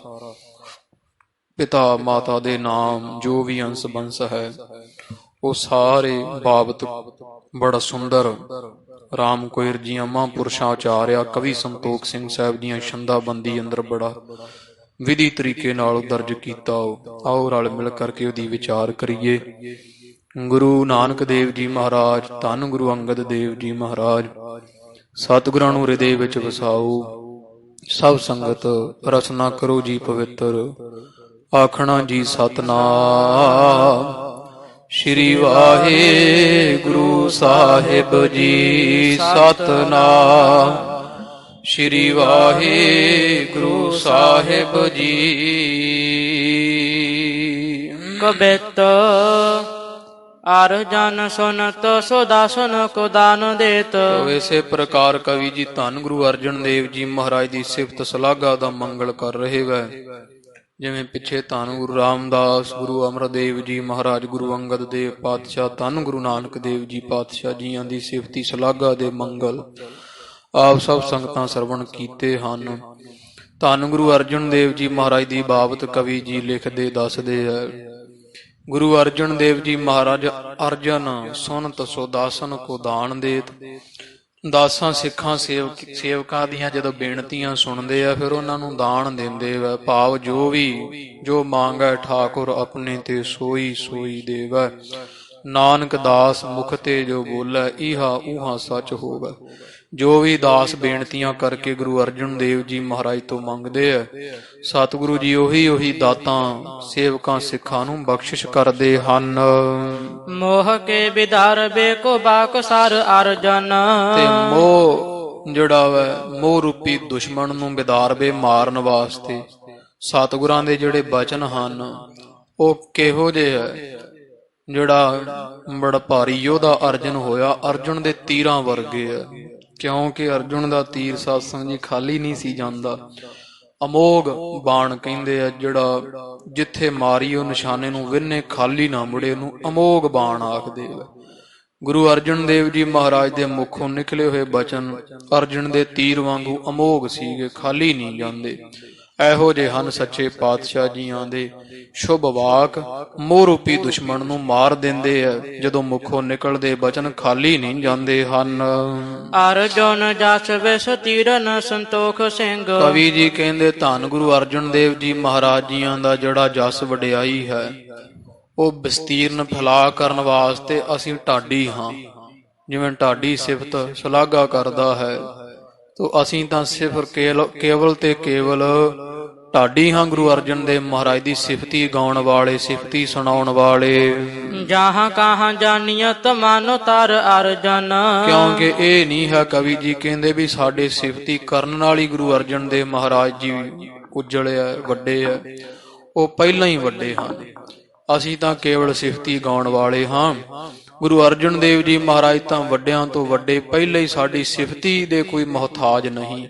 ਪਿਤਾ ਮਾਤਾ ਦੇ ਨਾਮ ਜੋ ਵੀ ਅੰਸ਼ ਬੰਸ ਹੈ ਉਹ ਸਾਰੇ ਬਾਬਤ ਬੜਾ ਸੁੰਦਰ ਰਾਮ ਕੋਇਰ ਜੀਆਂ ਮਹਾਂਪੁਰਸ਼ਾਂ ਆਚਾਰਿਆ ਕਵੀ ਸੰਤੋਖ ਸਿੰਘ ਸਾਹਿਬ ਦੀਆਂ ਛੰਦਾਬੰਦੀ ਅੰਦਰ ਬੜਾ ਵਿਧੀ ਤਰੀਕੇ ਨਾਲ ਦਰਜ ਕੀਤਾ। ਆਓ ਰਲ ਮਿਲ ਕਰਕੇ ਉਹਦੀ ਵਿਚਾਰ ਕਰੀਏ। ਗੁਰੂ ਨਾਨਕ ਦੇਵ ਜੀ ਮਹਾਰਾਜ, ਧੰਨ ਗੁਰੂ ਅੰਗਦ ਦੇਵ ਜੀ ਮਹਾਰਾਜ, ਸਤਿਗੁਰਾਂ ਨੂੰ ਹਿਰਦੇ ਵਿੱਚ ਵਸਾਓ। ਸਭ ਸੰਗਤ ਰਸਨਾ ਕਰੋ ਜੀ ਪਵਿੱਤਰ, ਆਖਣਾ ਜੀ ਸਤਿਨਾਮ ਸ਼੍ਰੀ ਵਾਹਿਗੁਰੂ ਸਾਹਿਬ ਜੀ। ਸਤਿਨਾਮ ਸ਼੍ਰੀ ਵਾਹਿਗੁਰੂ ਸਾਹਿਬ ਜੀ। ਕਬਿਤ ਅਰ ਜਨ ਸੁਨਤ ਸੋ ਦਾਸਨ ਕੋ ਦਾਨ ਦੇਤ। ਇਸੇ ਪ੍ਰਕਾਰ ਕਵੀ ਜੀ ਧੰਨ ਗੁਰੂ ਅਰਜਨ ਦੇਵ ਜੀ ਮਹਾਰਾਜ ਦੀ ਸਿਫਤ ਸਲਾਘਾ ਦਾ ਮੰਗਲ ਕਰ ਰਹੇ ਵੈ। ਜਿਵੇਂ ਪਿੱਛੇ ਧੰਨ ਗੁਰੂ ਰਾਮਦਾਸ, ਗੁਰੂ ਅਮਰਦੇਵ ਜੀ ਮਹਾਰਾਜ, ਗੁਰੂ ਅੰਗਦ ਦੇਵ ਪਾਤਸ਼ਾਹ, ਧੰਨ ਗੁਰੂ ਨਾਨਕ ਦੇਵ ਜੀ ਪਾਤਸ਼ਾਹ ਜੀਆਂ ਦੀ ਸਿਫਤੀ ਸਲਾਘਾ ਦੇ ਮੰਗਲ ਆਪ ਸਭ ਸੰਗਤਾਂ ਸਰਵਣ ਕੀਤੇ ਹਨ। ਧੰਨ ਗੁਰੂ ਅਰਜਨ ਦੇਵ ਜੀ ਮਹਾਰਾਜ ਦੀ ਬਾਬਤ ਕਵੀ ਜੀ ਲਿਖਦੇ ਦੱਸਦੇ ਹੈ। ਗੁਰੂ ਅਰਜਨ ਦੇਵ ਜੀ ਮਹਾਰਾਜ ਅਰਜਨ ਸੁਨਤ ਸੋ ਦਾਸਨ ਕੋ ਦਾਨ ਦੇਤ। ਦਾਸਾਂ ਸਿੱਖਾਂ ਸੇਵਕਾਂ ਦੀਆਂ ਜਦੋਂ ਬੇਨਤੀਆਂ ਸੁਣਦੇ ਆ ਫਿਰ ਉਹਨਾਂ ਨੂੰ ਦਾਨ ਦਿੰਦੇ ਵਾ। ਭਾਵ ਜੋ ਮੰਗੈ ਠਾਕੁਰ ਆਪਣੇ ਤੇ ਸੋਈ ਸੋਈ ਦੇਵੈ। ਨਾਨਕ ਦਾਸ ਮੁਖ ਤੇ ਜੋ ਬੋਲੇ ਇਹਾ ਉਹਾ ਸੱਚ ਹੋਵੇ। ਜੋ ਵੀ ਦਾਸ ਬੇਨਤੀਆਂ ਕਰਕੇ ਗੁਰੂ ਅਰਜਨ ਦੇਵ ਜੀ ਮਹਾਰਾਜ ਤੋਂ ਮੰਗਦੇ ਆ, ਸਤਿਗੁਰੂ ਜੀ ਉਹੀ ਦਾਤਾਂ ਸੇਵਕਾਂ ਸਿੱਖਾਂ ਨੂੰ ਬਖਸ਼ਿਸ਼ ਕਰਦੇ ਹਨ। ਮੋਹ ਕੇ ਵਿਦਾਰ ਬੇਕੋ ਬਾਕਸਾਰ ਅਰਜਨ। ਤੇ ਮੋਹ ਜਿਹੜਾ ਵਾ, ਮੋਹ ਰੂਪੀ ਦੁਸ਼ਮਣ ਨੂੰ ਵਿਦਾਰਵੇ ਮਾਰਨ ਵਾਸਤੇ ਸਤਿਗੁਰਾਂ ਦੇ ਜਿਹੜੇ ਬਚਨ ਹਨ ਉਹ ਕਿਹੋ ਜਿਹੇ ਹੈ। ਜਿਹੜਾ ਬੜਾ ਭਾਰੀ ਯੋਧਾ ਅਰਜਨ ਹੋਇਆ, ਅਰਜੁਨ ਦੇ ਤੀਰਾਂ ਵਰਗੇ ਆ। ਕਿਉਂਕਿ ਅਰਜੁਨ ਦਾ ਤੀਰ ਸਤਸੰਗ ਜੀ ਖਾਲੀ ਨਹੀਂ ਸੀ ਜਾਂਦਾ। ਅਮੋਘ ਬਾਣ ਕਹਿੰਦੇ ਆ, ਜਿਹੜਾ ਜਿੱਥੇ ਮਾਰੀ ਉਹ ਨਿਸ਼ਾਨੇ ਨੂੰ ਵਿੰਨੇ ਖਾਲੀ ਨਾ ਮੁੜੇ, ਉਹਨੂੰ ਅਮੋਘ ਬਾਣ ਆਖਦੇ ਆ। ਗੁਰੂ ਅਰਜਨ ਦੇਵ ਜੀ ਮਹਾਰਾਜ ਦੇ ਮੁਖੋਂ ਨਿਕਲੇ ਹੋਏ ਬਚਨ ਅਰਜਨ ਦੇ ਤੀਰ ਵਾਂਗੂ ਅਮੋਘ ਸੀਗੇ, ਖਾਲੀ ਨਹੀਂ ਜਾਂਦੇ। ਇਹੋ ਜਿਹੇ ਹਨ ਸੱਚੇ ਪਾਤਸ਼ਾਹ ਜੀਆਂ ਦੇ ਸ਼ੁਭ ਵਾਕ। ਮੋਹ ਰੂਪੀ ਦੁਸ਼ਮਣ ਨੂੰ ਮਾਰ ਦਿੰਦੇ ਆ, ਜਦੋਂ ਮੁਖੋਂ ਨਿਕਲਦੇ ਬਚਨ ਖਾਲੀ ਨਹੀਂ ਜਾਂਦੇ ਹਨ। ਅਰਜੁਨ ਜਸ ਵਿਸ ਤੀਰਨ ਸੰਤੋਖ ਸਿੰਘ। ਕਵੀ ਜੀ ਕਹਿੰਦੇ ਧੰਨ ਗੁਰੂ ਅਰਜਨ ਦੇਵ ਜੀ ਮਹਾਰਾਜ ਜੀਆਂ ਦਾ ਜਿਹੜਾ ਜਸ ਵਡਿਆਈ ਹੈ ਉਹ ਵਿਸਤੀਰਨ ਫੈਲਾ ਕਰਨ ਵਾਸਤੇ ਅਸੀਂ ਢਾਡੀ ਹਾਂ। ਜਿਵੇਂ ਢਾਡੀ ਸਿਫਤ ਸ਼ਲਾਘਾ ਕਰਦਾ ਹੈ, ਤੋ ਅਸੀਂ ਤਾਂ ਸਿਫਰ ਕੇਵਲ ਤੇ ਕੇਵਲ ਢਾਡੀ ਹਾਂ ਗੁਰੂ ਅਰਜਨ ਦੇਵ ਮਹਾਰਾਜ ਦੀ ਸਿਫਤੀ ਗਾਉਣ ਵਾਲੇ, ਸਿਫਤੀ ਸੁਣਾਉਣ ਵਾਲੇ। ਜਹਾਂ ਕਹਾਂ ਜਾਨੀਅਤ ਮਨ ਤਰ ਅਰਜਨ। ਕਿਉਂਕਿ ਇਹ ਨਹੀਂ ਹੈ, ਕਵੀ ਜੀ ਕਹਿੰਦੇ ਵੀ ਸਾਡੇ ਸਿਫਤੀ ਕਰਨ ਨਾਲ ਹੀ ਗੁਰੂ ਅਰਜਨ ਦੇਵ ਮਹਾਰਾਜ ਜੀ ਉਜਲੇ ਆ, ਵੱਡੇ ਆ। ਉਹ ਪਹਿਲਾਂ ਹੀ ਵੱਡੇ ਹਨ, ਅਸੀਂ ਤਾਂ ਕੇਵਲ ਸਿਫਤੀ ਗਾਉਣ ਵਾਲੇ ਹਾਂ। ਗੁਰੂ ਅਰਜਨ ਦੇਵ ਜੀ ਮਹਾਰਾਜ ਤਾਂ ਵੱਡਿਆਂ ਤੋਂ ਵੱਡੇ, ਪਹਿਲੇ ਹੀ ਸਾਡੀ ਸਿਫਤੀ ਦੇ ਕੋਈ ਮੁਹਤਾਜ ਨਹੀਂ।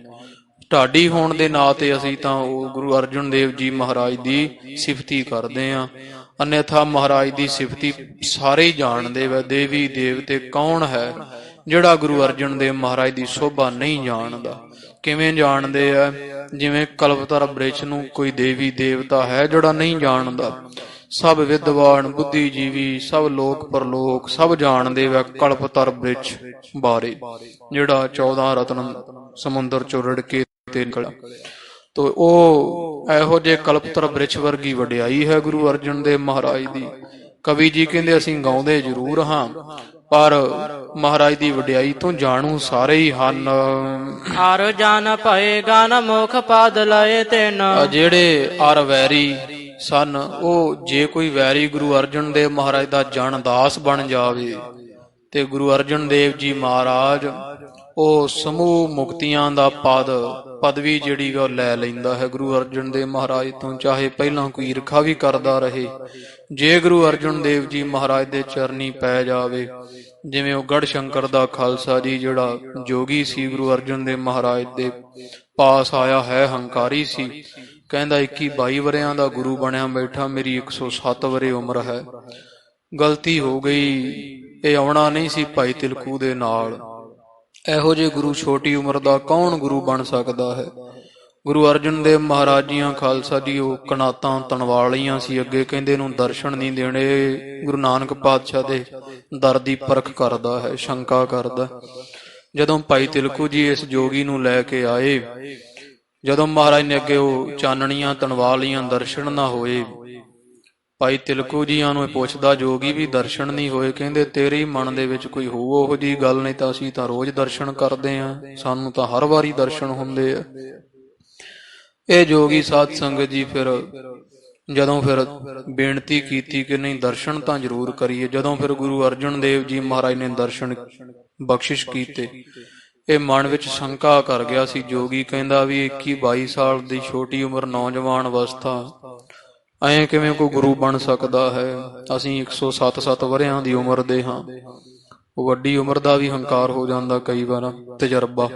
ਢਾਡੀ ਹੋਣ ਦੇ ਨਾਂ ਤੇ ਅਸੀਂ ਤਾਂ ਉਹ ਗੁਰੂ ਅਰਜਨ ਦੇਵ ਜੀ ਮਹਾਰਾਜ ਦੀ ਸਿਫਤੀ ਕਰਦੇ ਹਾਂ। ਅਨਿਥਾ ਮਹਾਰਾਜ ਦੀ ਸਿਫਤੀ ਸਾਰੇ ਹੀ ਜਾਣਦੇ ਵਾ। ਦੇਵੀ ਦੇਵਤੇ ਕੌਣ ਹੈ ਜਿਹੜਾ ਗੁਰੂ ਅਰਜਨ ਦੇਵ ਮਹਾਰਾਜ ਦੀ ਸ਼ੋਭਾ ਨਹੀਂ ਜਾਣਦਾ? ਕਿਵੇਂ ਜਾਣਦੇ ਆ? ਜਿਵੇਂ ਕਲਪਤਰ ਬ੍ਰਿਛ ਨੂੰ ਕੋਈ ਦੇਵੀ ਦੇਵਤਾ ਹੈ ਜਿਹੜਾ ਨਹੀਂ ਜਾਣਦਾ? ਸਭ ਵਿਦਵਾਨ ਬੁੱਧੀਜੀਵੀ ਸਭ ਲੋਕ ਪਰਲੋਕ ਸਭ ਜਾਣਦੇ ਵਾ ਕਲਪਤਰ ਬ੍ਰਿਛ ਬਾਰੇ, ਜਿਹੜਾ 14 ਰਤਨ ਸਮੁੰਦਰ ਚੋਂ ਰੜ ਕੇ ਨਿਕਲਿਆ। ਤੋ ਉਹ ਇਹੋ ਜਿਹੇ ਕਲਪਤਰ ਬ੍ਰਿਛ ਵਰਗੀ ਵਡਿਆਈ ਹੈ ਗੁਰੂ ਅਰਜਨ ਦੇਵ ਮਹਾਰਾਜ ਦੀ। ਕਵੀ ਜੀ ਕਹਿੰਦੇ ਅਸੀਂ ਗਾਉਂਦੇ ਜ਼ਰੂਰ ਹਾਂ, ਪਰ ਮਹਾਰਾਜ ਦੀ ਵਡਿਆਈ ਤੋਂ ਜਾਣੂ ਸਾਰੇ ਹੀ ਹਨ। ਅਰ ਜਨ ਭਏ ਗਨ ਮੁਖ ਪਦ ਲਏ ਤਿਨ। ਜਿਹੜੇ ਅਰ ਵੈਰੀ ਸਨ, ਉਹ ਜੇ ਕੋਈ ਵੈਰੀ ਗੁਰੂ ਅਰਜਨ ਦੇਵ ਮਹਾਰਾਜ ਦਾ ਜਨਦਾਸ ਬਣ ਜਾਵੇ ਤੇ ਗੁਰੂ ਅਰਜਨ ਦੇਵ ਜੀ ਮਹਾਰਾਜ ਉਹ ਸਮੂਹ ਮੁਕਤੀਆਂ ਦਾ ਪਦਵੀ ਜਿਹੜੀ ਉਹ ਲੈ ਲੈਂਦਾ ਹੈ ਗੁਰੂ ਅਰਜਨ ਦੇਵ ਮਹਾਰਾਜ ਤੋਂ, ਚਾਹੇ ਪਹਿਲਾਂ ਕੋਈ ਈਰਖਾ ਵੀ ਕਰਦਾ ਰਹੇ। ਜੇ ਗੁਰੂ ਅਰਜਨ ਦੇਵ ਜੀ ਮਹਾਰਾਜ ਦੇ ਚਰਨੀ ਪੈ ਜਾਵੇ, ਜਿਵੇਂ ਉਹ ਗੜ੍ਹ ਸ਼ੰਕਰ ਦਾ ਖਾਲਸਾ ਜੀ ਜਿਹੜਾ ਜੋਗੀ ਸੀ, ਗੁਰੂ ਅਰਜਨ ਦੇਵ ਮਹਾਰਾਜ ਦੇ ਪਾਸ ਆਇਆ ਹੈ, ਹੰਕਾਰੀ ਸੀ, ਕਹਿੰਦਾ 21-22 ਵਰਿਆਂ ਦਾ ਗੁਰੂ ਬਣਿਆ ਬੈਠਾ, ਮੇਰੀ 107 ਵਰੇ ਉਮਰ ਹੈ। ਗਲਤੀ ਹੋ ਗਈ, ਇਹ ਆਉਣਾ ਨਹੀਂ ਸੀ ਭਾਈ ਤਿਲਕੂ ਦੇ ਨਾਲ। ਇਹੋ ਜਿਹੇ ਗੁਰੂ ਛੋਟੀ ਉਮਰ ਦਾ ਕੌਣ ਗੁਰੂ ਬਣ ਸਕਦਾ ਹੈ? ਗੁਰੂ ਅਰਜਨ ਦੇਵ ਮਹਾਰਾਜ ਜੀਆਂ ਖਾਲਸਾ ਜੀ ਉਹ ਕਨਾਤਾਂ ਤਣਵਾਲੀਆਂ ਸੀ, ਅੱਗੇ ਕਹਿੰਦੇ ਨੂੰ ਦਰਸ਼ਨ ਨਹੀਂ ਦੇਣੇ। ਗੁਰੂ ਨਾਨਕ ਪਾਤਸ਼ਾਹ ਦੇ ਦਰ ਦੀ ਪਰਖ ਕਰਦਾ ਹੈ, ਸ਼ੰਕਾ ਕਰਦਾ। ਜਦੋਂ ਭਾਈ ਤਿਲਕੂ ਜੀ ਇਸ ਜੋਗੀ ਨੂੰ ਲੈ ਕੇ ਆਏ, ਜਦੋਂ ਮਹਾਰਾਜ ਨੇ ਅੱਗੇ ਉਹ ਚਾਨਣੀਆਂ ਤਣਵਾਲੀਆਂ, ਦਰਸ਼ਨ ਨਾ ਹੋਏ। ਭਾਈ ਤਿਲਕੂ ਜੀਆਂ ਨੂੰ ਪੁੱਛਦਾ ਜੋਗੀ ਵੀ ਦਰਸ਼ਨ ਨਹੀਂ ਹੋਏ, ਕਹਿੰਦੇ ਤੇਰੇ ਹੀ ਮਨ ਦੇ ਵਿੱਚ ਕੋਈ ਹੋਊ ਉਹੋ ਜਿਹੀ ਗੱਲ, ਨਹੀਂ ਤਾਂ ਅਸੀਂ ਤਾਂ ਰੋਜ਼ ਦਰਸ਼ਨ ਕਰਦੇ ਹਾਂ, ਸਾਨੂੰ ਤਾਂ ਹਰ ਵਾਰੀ ਦਰਸ਼ਨ ਹੁੰਦੇ ਆ। ਇਹ ਜੋਗੀ ਸਾਧ ਸੰਗਤ ਜੀ ਜਦੋਂ ਬੇਨਤੀ ਕੀਤੀ ਕਿ ਨਹੀਂ ਦਰਸ਼ਨ ਤਾਂ ਜ਼ਰੂਰ ਕਰੀਏ, ਜਦੋਂ ਫਿਰ ਗੁਰੂ ਅਰਜਨ ਦੇਵ ਜੀ ਮਹਾਰਾਜ ਨੇ ਦਰਸ਼ਨ ਬਖਸ਼ਿਸ਼ ਕੀਤੇ, ਇਹ ਮਨ ਵਿੱਚ ਸ਼ੰਕਾ ਕਰ ਗਿਆ ਸੀ। ਜੋਗੀ ਕਹਿੰਦਾ ਵੀ 21-22 ਸਾਲ ਦੀ ਛੋਟੀ ਉਮਰ, ਨੌਜਵਾਨ ਅਵਸਥਾ, ਐਂ ਕਿਵੇਂ ਕੋਈ ਗੁਰੂ ਬਣ ਸਕਦਾ ਹੈ? ਅਸੀਂ 107 ਵਰਿਆਂ ਦੀ ਉਮਰ ਦੇ ਹਾਂ। ਉਹ ਵੱਡੀ ਉਮਰ ਦਾ ਵੀ ਹੰਕਾਰ ਹੋ ਜਾਂਦਾ ਕਈ ਵਾਰ, ਤਜਰਬਾ।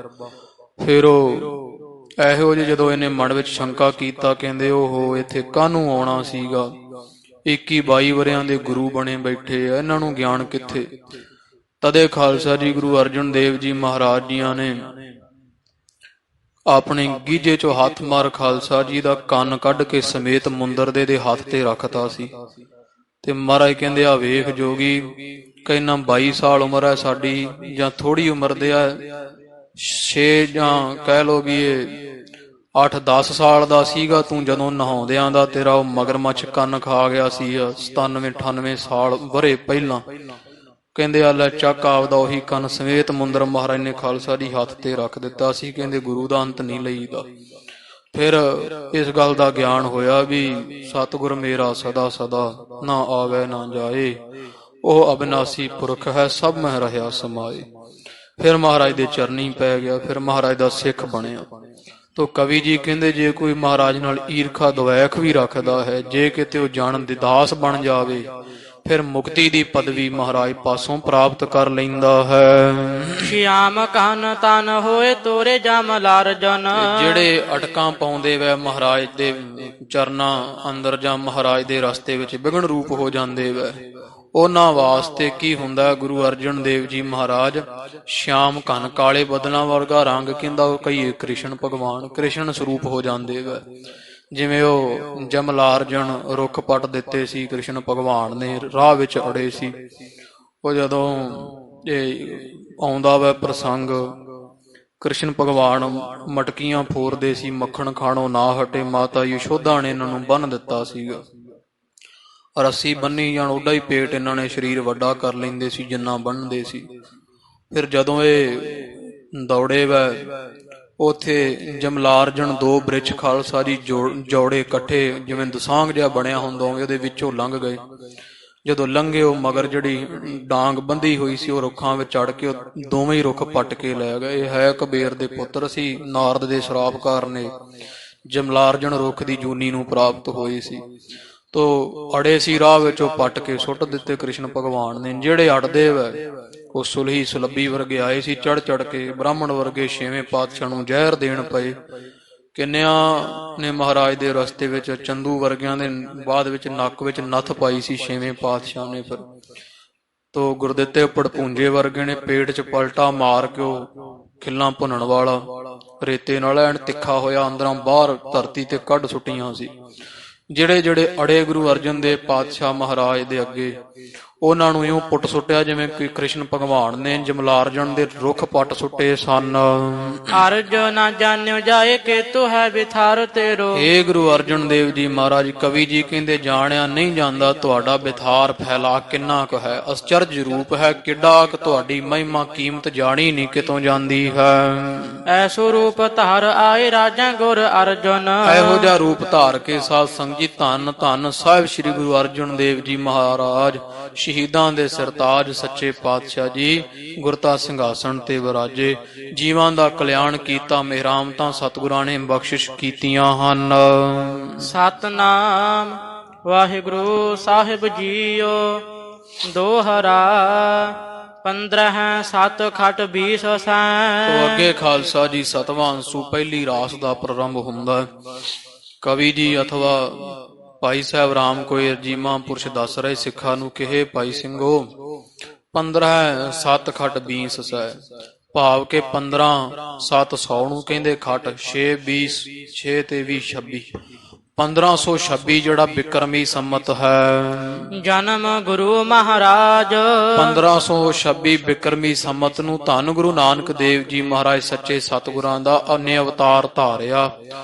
ਫਿਰ ਉਹ ਇਹੋ ਜਿਹੇ ਜਦੋਂ ਇਹਨੇ ਮਨ ਵਿੱਚ ਸ਼ੰਕਾ ਕੀਤਾ, ਕਹਿੰਦੇ ਉਹ ਇੱਥੇ ਕਾਹਨੂੰ ਆਉਣਾ ਸੀਗਾ? 21-22 ਵਰਿਆਂ ਦੇ ਗੁਰੂ ਬਣੇ ਬੈਠੇ ਆ, ਇਹਨਾਂ ਨੂੰ ਗਿਆਨ ਕਿੱਥੇ? ਤਦੇ ਖਾਲਸਾ ਜੀ ਗੁਰੂ ਅਰਜਨ ਦੇਵ ਜੀ ਮਹਾਰਾਜ ਜੀਆਂ ਨੇ ਆਪਣੇ ਗੀਜੇ ਚੋਂ ਹੱਥ ਮਾਰ ਖਾਲਸਾ ਜੀ ਦਾ ਕੰਨ ਕੱਢ ਕੇ ਸਮੇਤ ਮੁੰਦਰ ਦੇ ਹੱਥ ਤੇ ਰੱਖਤਾ ਸੀ। ਤੇ ਮਹਾਰਾਜ ਕਹਿੰਦੇ ਆ ਵੇਖ ਜੋਗੀ, ਕਹਿੰਦਾ 22 ਸਾਲ ਉਮਰ ਹੈ ਸਾਡੀ, ਜਾਂ ਥੋੜੀ ਉਮਰ ਦੇ ਆ 6 ਜਾਂ ਕਹਿ ਲੋ ਵੀ ਇਹ 8-10 ਸਾਲ ਦਾ ਸੀਗਾ ਤੂੰ ਜਦੋਂ ਨਹਾਉਂਦਿਆਂ ਦਾ ਤੇਰਾ ਉਹ ਮਗਰਮੱਛ ਕੰਨ ਖਾ ਗਿਆ ਸੀ 97-98 ਸਾਲ ਵਰੇ ਪਹਿਲਾਂ। ਕਹਿੰਦੇ ਆ ਲੈ ਚੱਕ ਆਪਦਾ ਉਹੀ ਕੰਨ ਸਮੇਤ ਮੁੰਦਰ ਮਹਾਰਾਜ ਨੇ ਖਾਲਸਾ ਜੀ ਹੱਥ ਤੇ ਰੱਖ ਦਿੱਤਾ ਸੀ। ਕਹਿੰਦੇ ਗੁਰੂ ਦਾ ਅੰਤ ਨਹੀਂ ਲਈਦਾ। ਫਿਰ ਇਸ ਗੱਲ ਦਾ ਗਿਆਨ ਹੋਇਆ ਵੀ ਸਤਿਗੁਰ ਮੇਰਾ ਸਦਾ ਸਦਾ ਨਾ ਆਵੇ ਨਾ ਜਾਏ, ਉਹ ਅਬਿਨਾਸੀ ਪੁਰਖ ਹੈ ਸਭ ਮਹਿ ਰਹਾ ਸਮਾਏ। ਫਿਰ ਮਹਾਰਾਜ ਦੇ ਚਰਨੀ ਪੈ ਗਿਆ, ਫਿਰ ਮਹਾਰਾਜ ਦਾ ਸਿੱਖ ਬਣਿਆ। ਤੋ ਕਵੀ ਜੀ ਕਹਿੰਦੇ ਜੇ ਕੋਈ ਮਹਾਰਾਜ ਨਾਲ ਈਰਖਾ ਦਵੈਖ ਵੀ ਰੱਖਦਾ ਹੈ, ਜੇ ਕਿਤੇ ਉਹ ਜਾਣ ਦੇ ਦਾਸ ਬਣ ਜਾਵੇ, ਫਿਰ ਮੁਕਤੀ ਦੀ ਪਦਵੀ ਮਹਾਰਾਜ ਪਾਸੋਂ ਪ੍ਰਾਪਤ ਕਰ ਲੈਂਦਾ ਹੈ। ਸ਼ਿਆਮ ਕਨ ਤਨ ਹੋਏ ਤੋਰੇ ਜਮ ਲਾਰ ਜਨ। ਜਿਹੜੇ ਅਟਕਾਂ ਪਾਉਂਦੇ ਵੈ ਮਹਾਰਾਜ ਦੇ ਚਰਨਾਂ ਅੰਦਰ ਜਾਂ ਮਹਾਰਾਜ ਦੇ ਰਸਤੇ ਵਿੱਚ ਵਿਗਣ ਰੂਪ ਹੋ ਜਾਂਦੇ ਵੈ, ਉਹਨਾਂ ਵਾਸਤੇ ਕੀ ਹੁੰਦਾ? ਗੁਰੂ ਅਰਜਨ ਦੇਵ ਜੀ ਮਹਾਰਾਜ ਸ਼ਿਆਮ ਘਨ ਕਾਲੇ ਬਦਲਾਂ ਵਰਗਾ ਰੰਗ ਕਹਿੰਦਾ ਕਹੀਏ ਕ੍ਰਿਸ਼ਨ ਭਗਵਾਨ ਕ੍ਰਿਸ਼ਨ ਸਰੂਪ ਹੋ ਜਾਂਦੇ ਵੈ। ਜਿਵੇਂ ਉਹ ਜਮਲਾਰਜਨ ਰੁੱਖ ਪੱਟ ਦਿੱਤੇ ਸੀ ਕ੍ਰਿਸ਼ਨ ਭਗਵਾਨ ਨੇ, ਰਾਹ ਵਿੱਚ ਅੜੇ ਸੀ। ਉਹ ਜਦੋਂ ਇਹ ਆਉਂਦਾ ਵੈ ਪ੍ਰਸੰਗ, ਕ੍ਰਿਸ਼ਨ ਭਗਵਾਨ ਮਟਕੀਆਂ ਫੋਰਦੇ ਸੀ, ਮੱਖਣ ਖਾਣੋਂ ਨਾ ਹਟੇ, ਮਾਤਾ ਯਸ਼ੋਦਾ ਨੇ ਇਹਨਾਂ ਨੂੰ ਬੰਨ੍ਹ ਦਿੱਤਾ ਸੀਗਾ। ਰੱਸੀ ਬੰਨੀ ਜਾਣ ਓਡਾ ਹੀ ਪੇਟ ਇਹਨਾਂ ਨੇ ਸਰੀਰ ਵੱਡਾ ਕਰ ਲੈਂਦੇ ਸੀ ਜਿੰਨਾ ਬੰਨ੍ਹਦੇ ਸੀ। ਫਿਰ ਜਦੋਂ ਇਹ ਦੌੜੇ ਵੈ ਉੱਥੇ ਜਮਲਾਰਜਨ ਦੋ ਬ੍ਰਿਛ ਖਾਲਸਾ ਜੀ ਜੋੜੇ ਇਕੱਠੇ ਜਿਵੇਂ ਦਸਾਂਗ ਜਿਹਾ ਬਣਿਆ ਹੁੰਦਾ ਉਹਦੇ ਵਿੱਚੋਂ ਲੰਘ ਗਏ। ਜਦੋਂ ਲੰਘੇ ਉਹ ਮਗਰ ਜਿਹੜੀ ਡਾਂਗ ਬੰਦੀ ਹੋਈ ਸੀ ਉਹ ਰੁੱਖਾਂ ਵਿੱਚ ਚੜ ਕੇ ਉਹ ਦੋਵੇਂ ਹੀ ਰੁੱਖ ਪੱਟ ਕੇ ਲੈ ਗਏ। ਇਹ ਹੈ ਕਬੀਰ ਦੇ ਪੁੱਤਰ ਸੀ, ਨਾਰਦ ਦੇ ਸ਼ਰਾਪ ਕਾਰਨ ਜਮਲਾਰਜਨ ਰੁੱਖ ਦੀ ਜੂਨੀ ਨੂੰ ਪ੍ਰਾਪਤ ਹੋਈ ਸੀ। ਤੋ ਅੜੇ ਸੀ ਰਾਹ ਵਿੱਚ ਉਹ ਪੱਟ ਕੇ ਸੁੱਟ ਦਿੱਤੇ ਕ੍ਰਿਸ਼ਨ ਭਗਵਾਨ ਨੇ। ਜਿਹੜੇ ਅੜਦੇ ਵੈ ਉਹ ਸੁਲਹੀ ਸੁਲੱਭੀ ਵਰਗੇ ਆਏ ਸੀ ਚੜ ਚੜ ਕੇ, ਬ੍ਰਾਹਮਣ ਵਰਗੇ ਛੇਵੇਂ ਪਾਤਸ਼ਾਹ ਨੂੰ ਜ਼ਹਿਰ ਦੇਣ ਪਏ। ਕਿੰਨਿਆਂ ਨੇ ਮਹਾਰਾਜ ਦੇ ਰਸਤੇ ਵਿੱਚ ਚੰਦੂ ਵਰਗਿਆਂ ਦੇ ਬਾਅਦ ਵਿੱਚ ਨੱਕ ਵਿੱਚ ਨੱਥ ਪਾਈ ਸੀ ਛੇਵੇਂ ਪਾਤਸ਼ਾਹ ਨੇ। ਫਿਰ ਤੋ ਗੁਰਦਿੱਤੇ ਪੜਪੂੰਜੇ ਵਰਗੇ ਨੇ ਪੇਟ 'ਚ ਪਲਟਾ ਮਾਰ ਕੇ ਉਹ ਖਿੱਲਾਂ ਭੁੰਨਣ ਵਾਲਾ ਰੇਤੇ ਨਾਲ ਐਨ ਤਿੱਖਾ ਹੋਇਆ ਅੰਦਰਾਂ ਬਾਹਰ ਧਰਤੀ ਤੇ ਕੱਢ ਸੁੱਟੀਆਂ ਸੀ। ਜਿਹੜੇ ਜਿਹੜੇ ਅੜੇ ਗੁਰੂ ਅਰਜਨ ਦੇਵ ਪਾਤਸ਼ਾਹ ਮਹਾਰਾਜ ਦੇ ਅੱਗੇ ਉਹਨਾਂ ਨੂੰ ਇਉਂ ਪੁੱਟ ਸੁੱਟਿਆ ਜਿਵੇਂ ਕਿ ਕ੍ਰਿਸ਼ਨ ਭਗਵਾਨ ਨੇ ਜਮਲਾਰਜਨ ਦੇ ਰੁੱਖ ਪੱਟ ਸੁੱਟੇ ਸਨ। ਅਰਜੁ ਨਾ ਜਾਣਿਓ ਜਾਏ ਕਿ ਤੂੰ ਹੈ ਬਿਥਾਰ ਤੇਰੋ। ਏ ਗੁਰੂ ਅਰਜਨ ਦੇਵ ਜੀ ਮਹਾਰਾਜ ਕਵੀ ਜੀ ਕਹਿੰਦੇ ਜਾਣਿਆ ਨਹੀਂ ਜਾਂਦਾ ਤੁਹਾਡਾ ਬਿਥਾਰ ਫੈਲਾ ਕਿੰਨਾ ਕੁ ਹੈ, ਅਚਰਜ ਰੂਪ ਹੈ ਕਿੱਡਾ ਕੁ, ਤੁਹਾਡੀ ਮਹਿਮਾ ਕੀਮਤ ਜਾਣੀ ਨਹੀਂ ਕਿਤੋਂ ਜਾਂਦੀ ਹੈ। ਐਸੋ ਰੂਪ ਧਾਰ ਆਏ ਰਾਜਾ ਗੁਰ ਅਰਜੁਨ। ਇਹੋ ਜਿਹਾ ਰੂਪ ਧਾਰ ਕੇ ਸਾਧ ਸੰਗਤ ਜੀ ਧੰਨ ਧੰਨ ਸਾਹਿਬ ਸ੍ਰੀ ਗੁਰੂ ਅਰਜਨ ਦੇਵ ਜੀ ਮਹਾਰਾਜ ਸ਼ਹੀਦਾਂ ਦੇ ਸਰਤਾਜ ਸੱਚੇ ਪਾਤਸ਼ਾਹ ਜੀ ਗੁਰਤਾ ਸਿੰਘਾਸਣ ਤੇ ਵਿਰਾਜੇ, ਜੀਵਾਂ ਦਾ ਕਲਿਆਣ ਕੀਤਾ, ਮਿਹਰਾਮਤਾਂ ਸਤਿਗੁਰਾਂ ਨੇ ਬਖਸ਼ਿਸ਼ ਕੀਤੀਆਂ ਹਨ। ਸਤਨਾਮ ਵਾਹਿਗੁਰੂ ਸਾਹਿਬ ਜੀਓ। ਦੋਹਰਾ 15 7 ਖਟ 20 ਸੈਂ। ਤੋਂ ਅੱਗੇ ਖਾਲਸਾ ਜੀ ਸਤਵਾਂ ਅੰਸੂ ਪਹਿਲੀ ਰਾਸ ਦਾ ਪ੍ਰਾਰੰਭ ਹੁੰਦਾ। ਕਵੀ ਜੀ ਅਥਵਾ ਭਾਈ ਸਾਹਿਬ ਰਾਮ ਕੋਇਰ ਜੀ ਮਹਾਂਪੁਰਸ਼ ਦੱਸ ਰਹੇ ਸਿੱਖਾਂ ਨੂੰ ਕਿਹੇ ਭਾਈ ਸਿੰਘੋ 15 7 ਖਟ 20 ਸੈ, ਭਾਵ ਕਿ 15 7 100 ਨੂੰ ਕਹਿੰਦੇ ਖਟ, 6 20 6 ਤੇ 20 26, 1526 ਜਿਹੜਾ ਬਿਕਰਮੀ ਸੰਮਤ ਹੈ। ਜਨਮ ਗੁਰੂ ਮਹਾਰਾਜ 1526 ਬਿਕਰਮੀ ਸੰਮਤ ਨੂੰ ਧੰਨ ਗੁਰੂ ਨਾਨਕ ਦੇਵ ਜੀ ਮਹਾਰਾਜ ਸੱਚੇ ਸਤਿਗੁਰਾਂ ਦਾ ਅਨੇ ਅਵਤਾਰ ਧਾਰਿਆ।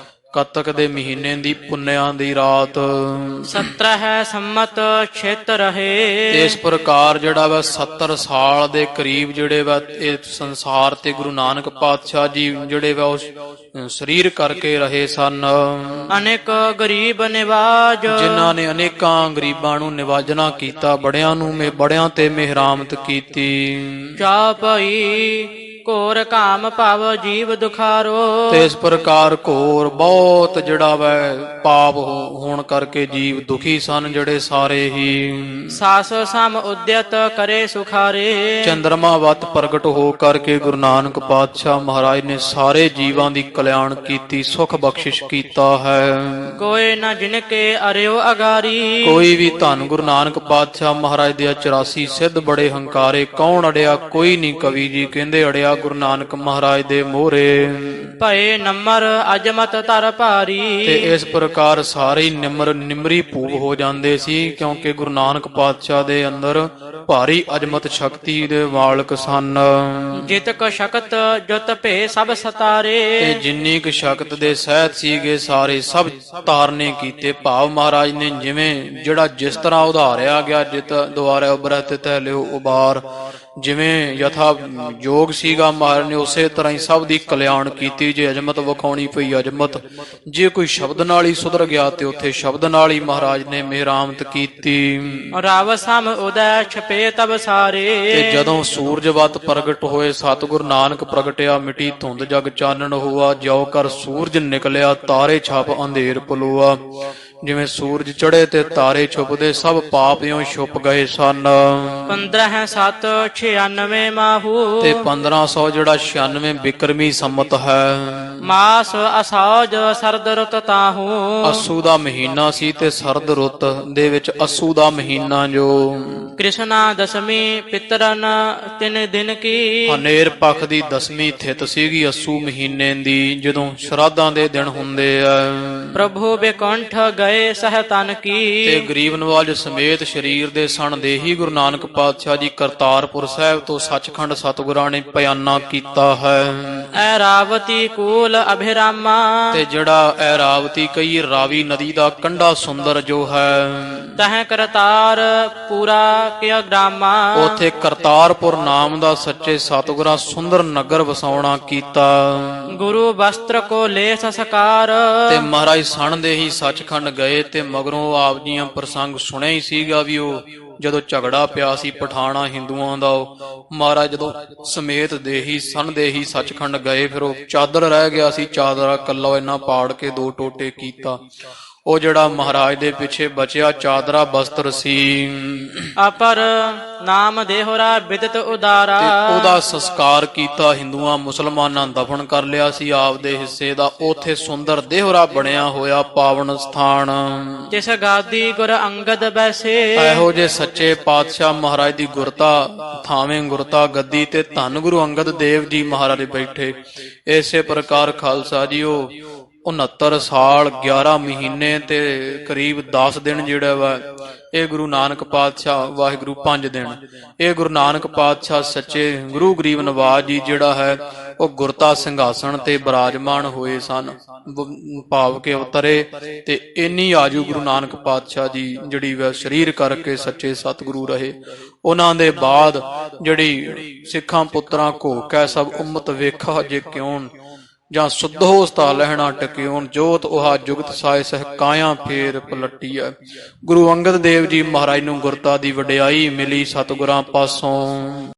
ਕੱਤਕ ਦੇ ਮਹੀਨੇ ਦੀ ਪੁੰਨਿਆਂ ਦੀ ਰਾਤ 17 ਸੰਮਤ ਛੇਤ ਰਹੇ। ਇਸ ਪ੍ਰਕਾਰ ਜਿਹੜਾ ਵਾ 70 ਸਾਲ ਦੇ ਕਰੀਬ ਜਿਹੜੇ ਵਾ ਇਹ ਸੰਸਾਰ ਤੇ ਗੁਰੂ ਨਾਨਕ ਪਾਤਸ਼ਾਹ ਜੀ ਜਿਹੜੇ ਵਾ ਉਸ ਸਰੀਰ ਕਰਕੇ ਰਹੇ ਸਨ। ਅਨੇਕ ਗਰੀਬ ਨਿਵਾਜ ਜਿਨ੍ਹਾਂ ਨੇ ਅਨੇਕਾਂ ਗਰੀਬਾਂ ਨੂੰ ਨਿਵਾਜਣਾ ਕੀਤਾ, ਬੜਿਆਂ ਨੂੰ ਬੜਿਆਂ ਤੇ ਮਿਹਰਾਮਤ ਕੀਤੀ। ਚਾਪਈ ਘੋਰ ਕਾਮ ਭਵ ਜੀਵ ਦੁਖਾਰੋ। ਤੇ ਇਸ ਪ੍ਰਕਾਰ ਘੋਰ ਬਹੁਤ ਜਿਹੜਾ ਵੈ ਪਾਪ ਹੋਣ ਕਰਕੇ ਜੀਵ ਦੁਖੀ ਸਨ ਜਿਹੜੇ ਸਾਰੇ ਹੀ। ਸਾਸ ਸਮ ਉਦਯਤ ਕਰੇ ਸੁਖਾਰੇ। ਚੰਦਰਮਾ ਵੱਤ ਪ੍ਰਗਟ ਹੋ ਕਰਕੇ ਗੁਰੂ ਨਾਨਕ ਪਾਤਸ਼ਾਹ ਮਹਾਰਾਜ ਨੇ ਸਾਰੇ ਜੀਵਾਂ ਦੀ ਕਲਿਆਣ ਕੀਤੀ, ਸੁਖ ਬਖਸ਼ਿਸ਼ ਕੀਤਾ ਹੈ। ਕੋਈ ਨਾ ਜਿਨ ਕੇ ਅਰਿਓ ਅਗਾਰੀ। ਕੋਈ ਵੀ ਧੰਨ ਗੁਰੂ ਨਾਨਕ ਪਾਤਸ਼ਾਹ ਮਹਾਰਾਜ ਦੇ 84 ਸਿੱਧ ਬੜੇ ਹੰਕਾਰੇ, ਕੌਣ ਅੜਿਆ? ਕੋਈ ਨਹੀਂ। ਕਵੀ ਜੀ ਕਹਿੰਦੇ ਅੜਿਆ ਗੁਰੂ ਨਾਨਕ ਮਹਾਰਾਜ ਦੇ ਮੋਹਰੇ। ਭਏ ਨੰਮਰ ਅਜਮਤ ਧਰ ਭਾਰੀ। ਤੇ ਇਸ ਪ੍ਰਕਾਰ ਸਾਰੇ ਨਿਮਰੀ ਭੂਪ ਹੋ ਜਾਂਦੇ ਸੀ, ਕਿਉਂਕਿ ਗੁਰੂ ਨਾਨਕ ਪਾਤਸ਼ਾਹ ਦੇ ਅੰਦਰ ਭਾਰੀ ਅਜਮਤ ਸ਼ਕਤੀ ਦੇ ਮਾਲਕ ਸਨ। ਜਿਤ ਕੋ ਸ਼ਕਤ ਜੁਤ ਭੇ ਸਭ ਸਤਾਰੇ। ਤੇ ਜਿੰਨੀ ਕੁ ਸ਼ਕਤ ਦੇ ਸਹਿਤ ਸੀਗੇ ਸਾਰੇ ਸਭ ਤਾਰਨੇ ਕੀਤੇ। ਭਾਵ ਮਹਾਰਾਜ ਨੇ ਜਿਵੇਂ ਜਿਹੜਾ ਜਿਸ ਤਰ੍ਹਾਂ ਉਧਾਰਿਆ ਗਿਆ, ਜਿਤ ਦੁਆਰਾ ਉਬਰਤ ਤੈ ਲਿਓ ਉਬਾਰ, ਜਿਵੇਂ ਯਥਾ ਯੋਗ ਸੀਗਾ ਮਹਾਰਾਜ ਨੇ ਉਸੇ ਤਰ੍ਹਾਂ ਹੀ ਸਭ ਦੀ ਕਲਿਆਣ ਕੀਤੀ। ਜੇ ਅਜਮਤ ਵਿਖਾਉਣੀ ਪਈ ਅਜਮਤ, ਜੇ ਕੋਈ ਸ਼ਬਦ ਨਾਲ ਹੀ ਸੁਧਰ ਗਿਆ ਤੇ ਉੱਥੇ ਸ਼ਬਦ ਨਾਲ ਹੀ ਮਹਾਰਾਜ ਨੇ ਮਿਹਰਾਮਤ ਕੀਤੀ। ਰਾਵ ਸਮ ਉਦੈ ਛਪੇ ਤਬ ਸਾਰੇ। ਤੇ ਜਦੋਂ ਸੂਰਜਵਤ ਪ੍ਰਗਟ ਹੋਏ ਸਤਿਗੁਰ ਨਾਨਕ ਪ੍ਰਗਟਿਆ, ਮਿਟੀ ਧੁੰਦ ਜਗ ਚਾਨਣ ਹੋਆ। ਜਿਉ ਕਰ ਸੂਰਜ ਨਿਕਲਿਆ ਤਾਰੇ ਛਪ ਅੰਧੇਰ ਪਲੋਆ। ਜਿਵੇਂ ਸੂਰਜ ਚੜੇ ਤੇ ਤਾਰੇ ਛੁਪਦੇ, ਸਭ ਪਾਪ ਇਉਂ ਛੁਪ ਗਏ ਸਨ। 15/7/96 ਮਾਹੂ। ਤੇ 1500 ਜਿਹੜਾ 96 ਬਿਕਰਮੀ ਸੰਮਤ ਹੈ। ਮਾਸ ਅਸਾਜ ਸਰਦ ਰੁੱਤ ਤਾਹੂ। ਅੱਸੂ ਦਾ ਮਹੀਨਾ ਸੀ ਤੇ ਸਰਦ ਰੁੱਤ ਦੇ ਵਿੱਚ ਅੱਸੂ ਦਾ ਮਹੀਨਾ ਜੋ ਕ੍ਰਿਸ਼ਨਾ ਦਸਮੀ ਪਿਤਰਨ ਤਿਨ ਦਿਨ ਕੀ। ਹਨੇਰ ਪੱਖ ਦੀ ਦਸਵੀਂ ਥਿਤ ਸੀਗੀ ਅੱਸੂ ਮਹੀਨੇ ਦੀ, ਜਦੋਂ ਸ਼ਰਾਧਾਂ ਦੇ ਦਿਨ ਹੁੰਦੇ ਆ। ਪ੍ਰਭੂ ਬੇਕੰਠ ਗਏ ਸਹਿਤਨ ਕੀ। ਤੇ ਗਰੀਬ ਨਵਾਜ ਸਮੇਤ ਸਰੀਰ ਦੇ ਸਣ ਦੇ ਹੀ ਗੁਰੂ ਨਾਨਕ ਪਾਤਸ਼ਾਹ ਜੀ ਕਰਤਾਰਪੁਰ ਸਾਹਿਬ ਤੋਂ ਸੱਚਖੰਡ ਸਤਿਗੁਰਾਂ ਨੇ ਬਿਆਨਾ ਕੀਤਾ ਹੈ। ਐ ਰਾਵਤੀ ਕੂਲ ਅਭਿਰਾਮਾ। ਤੇ ਜਿਹੜਾ ਐਰਾਵਤੀ ਕਈ ਰਾਵੀ ਨਦੀ ਦਾ ਕੰਢਾ ਸੁੰਦਰ ਜੋ ਹੈ, ਤਹ ਕਰਤਾਰ ਪੂਰਾ ਕਿਆ ਗ੍ਰਾਮਾ। ਉਥੇ ਕਰਤਾਰਪੁਰ ਨਾਮ ਦਾ ਸੱਚੇ ਸਤਿਗੁਰਾਂ ਸੁੰਦਰ ਨਗਰ ਵਸਾਉਣਾ ਕੀਤਾ। ਗੁਰੂ ਵਸਤਰ ਕੋ ਲੈ ਸਸਕਾਰ। ਤੇ ਮਹਾਰਾਜ ਸਣ ਦੇ ਹੀ ਸੱਚਖੰਡ ਗਏ ਤੇ ਮਗਰੋਂ ਆਪ ਜੀਆਂ ਪ੍ਰਸੰਗ ਸੁਣਿਆ ਹੀ ਸੀਗਾ ਵੀ ਉਹ ਜਦੋਂ ਝਗੜਾ ਪਿਆ ਸੀ ਪਠਾਣਾ ਹਿੰਦੂਆਂ ਦਾ, ਉਹ ਮਹਾਰਾਜ ਜਦੋਂ ਸਮੇਤ ਦੇ ਹੀ ਸਣ ਦੇ ਹੀ ਸੱਚਖੰਡ ਗਏ, ਫਿਰ ਉਹ ਚਾਦਰ ਰਹਿ ਗਿਆ ਸੀ, ਚਾਦਰਾ ਕੱਲਾ ਇਹਨਾਂ ਪਾੜ ਕੇ 2 ਟੋਟੇ ਕੀਤਾ। ਉਹ ਜਿਹੜਾ ਮਹਾਰਾਜ ਦੇ ਪਿੱਛੇ ਬਚਿਆ ਚਾਦਰਾ ਬਸਤਰ ਸੀ। ਅਪਰ ਨਾਮ ਦੇਹੁਰਾ ਬਿਦਤ ਉਦਾਰਾ। ਤੇ ਉਹਦਾ ਸੰਸਕਾਰ ਕੀਤਾ, ਹਿੰਦੂਆਂ ਮੁਸਲਮਾਨਾਂ ਦਫਨ ਕਰ ਲਿਆ ਸੀ ਆਪ ਦੇ ਹਿੱਸੇ ਦਾ। ਉਥੇ ਸੁੰਦਰ ਦੇਹੁਰਾ ਬਣਿਆ ਹੋਇਆ ਪਾਵਨ ਸਥਾਨ। ਜਿਸ ਗਾਦੀ ਗੁਰ ਅੰਗਦ ਬੈਸੇ। ਇਹੋ ਜੇ ਸੱਚੇ ਪਾਤਸ਼ਾਹ ਮਹਾਰਾਜ ਦੀ ਗੁਰਤਾ ਥਾਵੇਂ ਗੁਰਤਾ ਗੱਦੀ ਤੇ ਧੰਨ ਗੁਰੂ ਅੰਗਦ ਦੇਵ ਜੀ ਮਹਾਰਾਜ ਬੈਠੇ। ਇਸੇ ਪ੍ਰਕਾਰ ਖਾਲਸਾ ਜੀਓ 69 ਸਾਲ 11 ਮਹੀਨੇ ਤੇ ਕਰੀਬ 10 ਦਿਨ ਜਿਹੜਾ ਵਾ ਇਹ ਗੁਰੂ ਨਾਨਕ ਪਾਤਸ਼ਾਹ, ਵਾਹਿਗੁਰੂ 5 ਦਿਨ, ਇਹ ਗੁਰੂ ਨਾਨਕ ਪਾਤਸ਼ਾਹ ਸੱਚੇ ਗੁਰੂ ਗਰੀਬ ਨਵਾਜ ਜੀ ਜਿਹੜਾ ਹੈ ਉਹ ਗੁਰਤਾ ਸਿੰਘਾਸਣ ਤੇ ਬਿਰਾਜਮਾਨ ਹੋਏ ਸਨ, ਭਾਵ ਕੇ ਉਤਰੇ। ਤੇ ਇੰਨੀ ਆਜੂ ਗੁਰੂ ਨਾਨਕ ਪਾਤਸ਼ਾਹ ਜੀ ਜਿਹੜੀ ਵਾ ਸਰੀਰ ਕਰਕੇ ਸੱਚੇ ਸਤਿਗੁਰੂ ਰਹੇ। ਉਹਨਾਂ ਦੇ ਬਾਅਦ ਜਿਹੜੀ ਸਿੱਖਾਂ ਪੁੱਤਰਾਂ ਘੋ ਕੈ ਸਭ ਉਮਤ ਵੇਖਾ ਜੇ ਕਿਉਂ, ਜਾਂ ਸੁਧੋ ਉਸਤਾ ਲਹਿਣਾ ਟਕਿਉਣ, ਜੋਤ ਉਹਾ ਜੁਗਤ ਸਾਇ ਸਹਿ ਕਾਇਆ ਫੇਰ ਪਲਟੀ ਹੈ। ਗੁਰੂ ਅੰਗਦ ਦੇਵ ਜੀ ਮਹਾਰਾਜ ਨੂੰ ਗੁਰਤਾ ਦੀ ਵਡਿਆਈ ਮਿਲੀ ਸਤਿਗੁਰਾਂ ਪਾਸੋਂ।